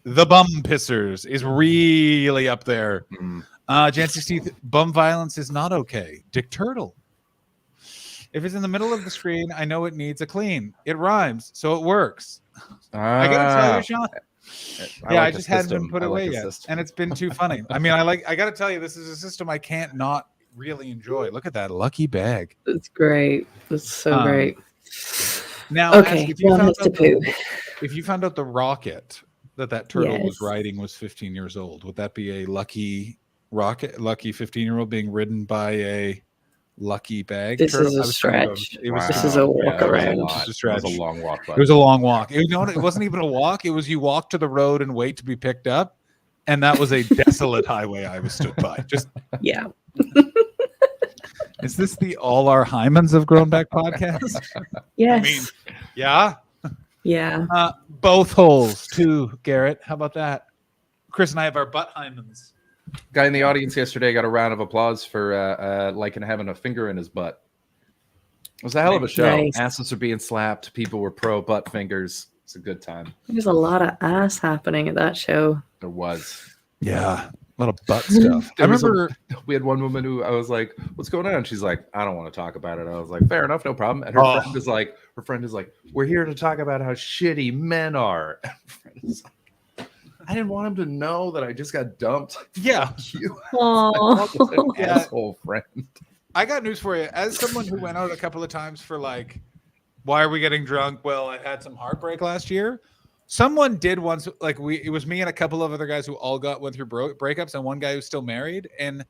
the bum pissers is really up there. Jan 16th, bum violence is not okay. Dick Turtle. If it's in the middle of the screen, I know it needs a clean. It rhymes, so it works. I gotta tell you, Sean. I just hadn't been put away yet, and it's been too funny. I mean, I gotta tell you, this is a system I can't not really enjoy. Look at that lucky bag. That's great. That's so great. Now, okay, if you found out the rocket that turtle was riding was 15 years old, would that be a lucky rocket? Lucky 15-year-old being ridden by a lucky bag? This turtle? is a stretch. This is a walk It around. was a long walk. It was a long walk. It wasn't even a walk. It was you walk to the road and wait to be picked up, and that was a desolate highway I was stood by. Just yeah. Is this the All Our Hymens of Grown Back podcast? Yes. I mean, yeah. Yeah. Both holes too, Garrett. How about that? Chris and I have our butt hymens. Guy in the audience yesterday got a round of applause for liking having a finger in his butt. It was a hell of a show. Nice. Asses were being slapped. People were pro butt fingers. It's a good time. There's a lot of ass happening at that show. There was. Yeah. A lot of butt stuff. I remember we had one woman who I was like, "What's going on?" And she's like, "I don't want to talk about it." I was like, "Fair enough, no problem." And her friend is like, "We're here to talk about how shitty men are." I didn't want him to know that I just got dumped. Yeah. Fuck you. Oh, Yeah. Asshole friend. I got news for you. As someone who went out a couple of times for like, why are we getting drunk? Well, I had some heartbreak last year. Someone did once, like it was me and a couple of other guys who all went through breakups, and one guy who's still married. And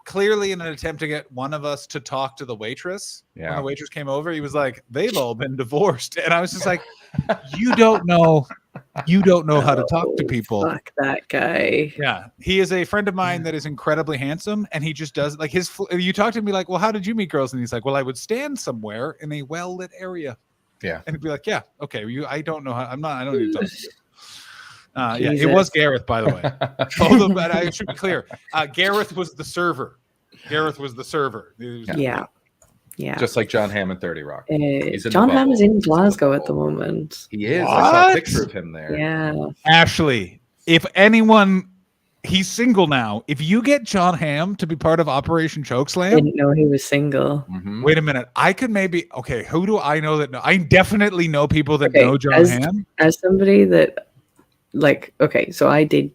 clearly, in an attempt to get one of us to talk to the waitress, when the waitress came over, he was like, "They've all been divorced," and I was just like, "You don't know how to talk to people." Fuck that guy. Yeah, he is a friend of mine that is incredibly handsome, and he just does like you talk to him, be like, "Well, how did you meet girls?" And he's like, "Well, I would stand somewhere in a well-lit area." Yeah, and he'd be like, "Yeah, okay, I don't know how. I don't need to talk to you." Yeah, it was Gareth, by the way. Although, but I should be clear, Gareth was the server. Gareth was the server. Yeah. Just like John Hamm in 30 Rock. John Hamm is in Glasgow at the moment. He is. What? I saw a picture of him there. Yeah. Ashley, if anyone, he's single now. If you get John Hamm to be part of Operation Chokeslam, I didn't know he was single. Mm-hmm. Wait a minute. I could maybe. Okay, who do I know that know? I definitely know people that know John Hamm. As somebody that, so I did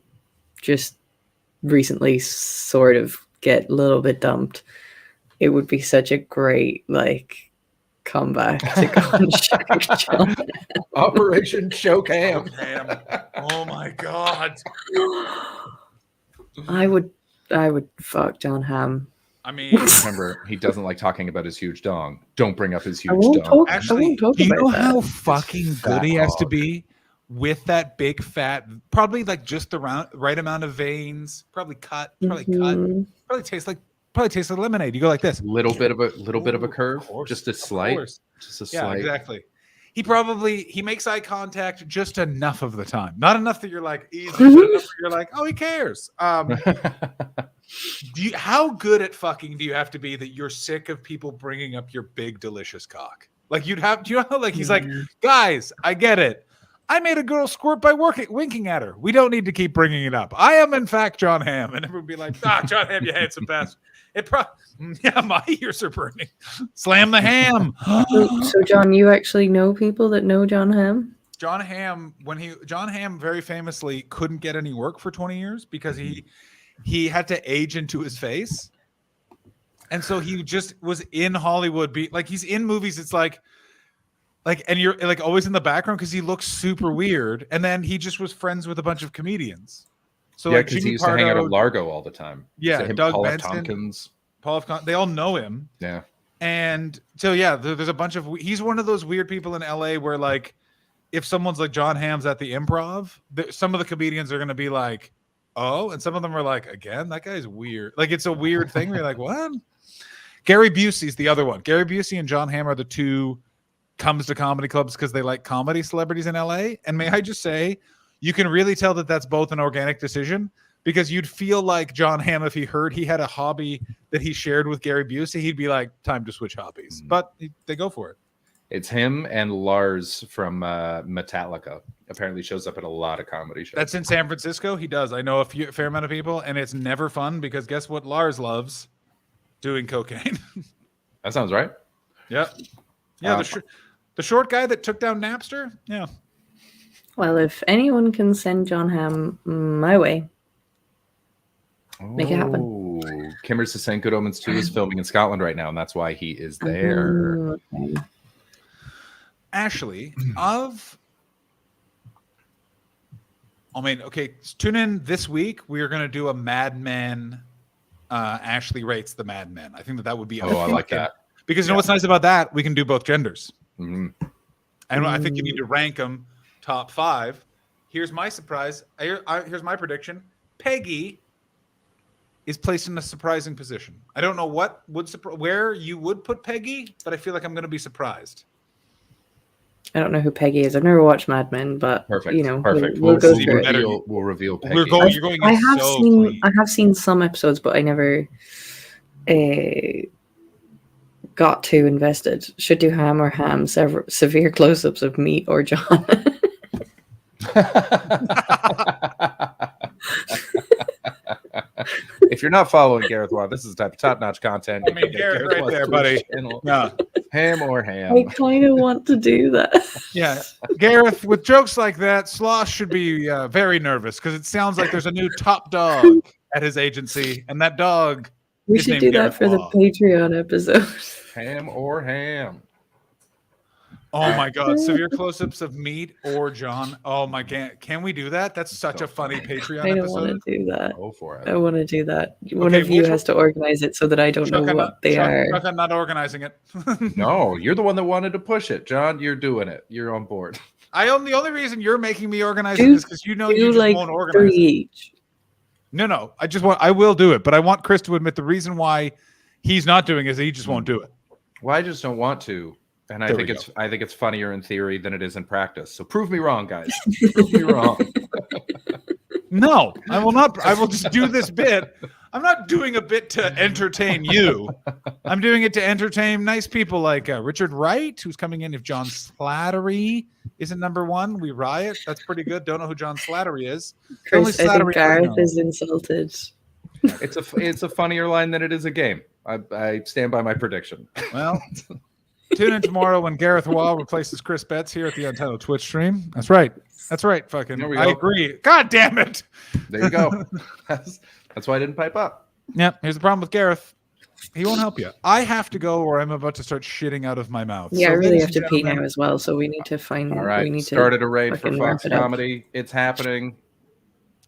just recently sort of get a little bit dumped. It would be such a great comeback to go and show John. Operation Choke Ham. Oh my god. I would fuck John Hamm. I mean, remember, he doesn't like talking about his huge dong. Don't bring up his huge dong. Actually, do you know how fucking good he has to be with that big fat, probably like just the right amount of veins, probably cut, probably tastes like lemonade. You go like this, little bit of a curve, just a slight. Yeah, exactly. He makes eye contact just enough of the time, not enough that you're like easy, but enough that you're like, oh, he cares. How good at fucking do you have to be that you're sick of people bringing up your big delicious cock? Like do you know how he's like, guys, I get it. I made a girl squirt by winking at her. We don't need to keep bringing it up. I am, in fact, John Hamm. And everyone would be like, John Hamm, you handsome bastard. My ears are burning. Slam the ham. So, John, you actually know people that know John Hamm? John Hamm very famously couldn't get any work for 20 years because he had to age into his face. And so he just was in Hollywood. He's in movies. It's and you're always in the background because he looks super weird. And then he just was friends with a bunch of comedians. So because he used to hang out at Largo all the time. Yeah, so Doug Paul Benson, F. Tompkins. They all know him. Yeah. And so there's a bunch of. He's one of those weird people in LA where if someone's like John Hamm's at the Improv, some of the comedians are going to be like, oh, and some of them are like, again, that guy's weird. It's a weird thing. Where you're like, what? Gary Busey's the other one. Gary Busey and John Hamm are the two comes to comedy clubs because they like comedy celebrities in LA. And may I just say, you can really tell that that's both an organic decision because you'd feel like John Hamm, if he heard he had a hobby that he shared with Gary Busey, he'd be like, time to switch hobbies. But they go for it. It's him and Lars from Metallica. Apparently shows up at a lot of comedy shows. That's in San Francisco. He does. I know a fair amount of people, and it's never fun because guess what Lars loves? Doing cocaine. That sounds right. Yep. Yeah, the short guy that took down Napster? Yeah. Well, if anyone can send John Hamm my way, make it happen. Kimmer Sassen Good Omens 2 is filming in Scotland right now, and that's why he is there. Okay. Ashley, tune in this week. We're going to do a Mad Men. Ashley rates the Mad Men. I think that would be. I like that. Because you know what's nice about that? We can do both genders. Mm-hmm. And I think you need to rank them top 5. Here's my surprise. Here's my prediction. Peggy is placed in a surprising position. I don't know where you would put Peggy, but I feel like I'm going to be surprised. I don't know who Peggy is. I've never watched Mad Men, but perfect. We'll go through it. We'll reveal Peggy. You're going. I have seen some episodes, but I never got too invested. Should do Ham or Ham. Severe close-ups of meat or John. If you're not following Gareth Waugh, this is the type of top-notch content. I mean, Gareth right there, buddy. Yeah. Ham or ham? I kind of want to do that. Yeah, Gareth, with jokes like that, Sloss should be very nervous because it sounds like there's a new top dog at his agency, and that dog. We is should named do Gareth that for Law. the Patreon episode. Ham or ham? Oh my God! Severe close-ups of meat or John. Oh my God! Can we do that? That's such a funny Patreon I don't episode. want to do that. Go for I it. want to do that. One Okay, of you which has to organize it so that I don't know what they are. Chuck, I'm not organizing it. No, you're the one that wanted to push it, John. You're doing it. You're on board. The only reason you're making me organize Do- it is because you know you just like won't organize 3 it. each. No. I will do it, but I want Chris to admit the reason why he's not doing it is he just won't do it. Well, I just don't want to, and I There think we it's funnier in theory than it is in practice. So prove me wrong, guys. Prove me wrong. No, I will not. I will just do this bit. I'm not doing a bit to entertain you. I'm doing it to entertain nice people like Richard Wright, who's coming in. If John Slattery isn't number one, we riot. That's pretty good. Don't know who John Slattery is. Chris, I Slattery think Gareth I know. is insulted. It's a funnier line than it is a game. I stand by my prediction. Well, tune in tomorrow when Gareth Wall replaces Chris Betts here at the Untitled Twitch stream. That's right. That's right. Fucking. There we I go. agree. God damn it. There you go. That's why I didn't pipe up. Yeah. Here's the problem with Gareth. He won't help you. I have to go, or I'm about to start shitting out of my mouth. Yeah, So, I really ladies have to and pee gentlemen, now as well. So we need to find. All We right. need Started to a raid for fucking wrap Fox it up. Comedy. It's happening.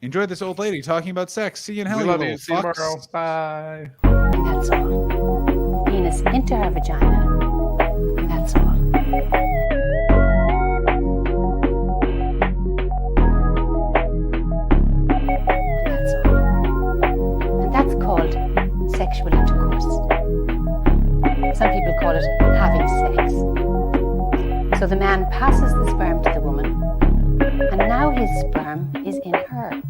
Enjoy this old lady talking about sex. See you in hell. We you love little you. See you fucks. tomorrow. Bye. And that's all. Penis into her vagina. And that's all. And that's all. And that's called sexual intercourse. Some people call it having sex. So the man passes the sperm to the woman, and now his sperm is in her.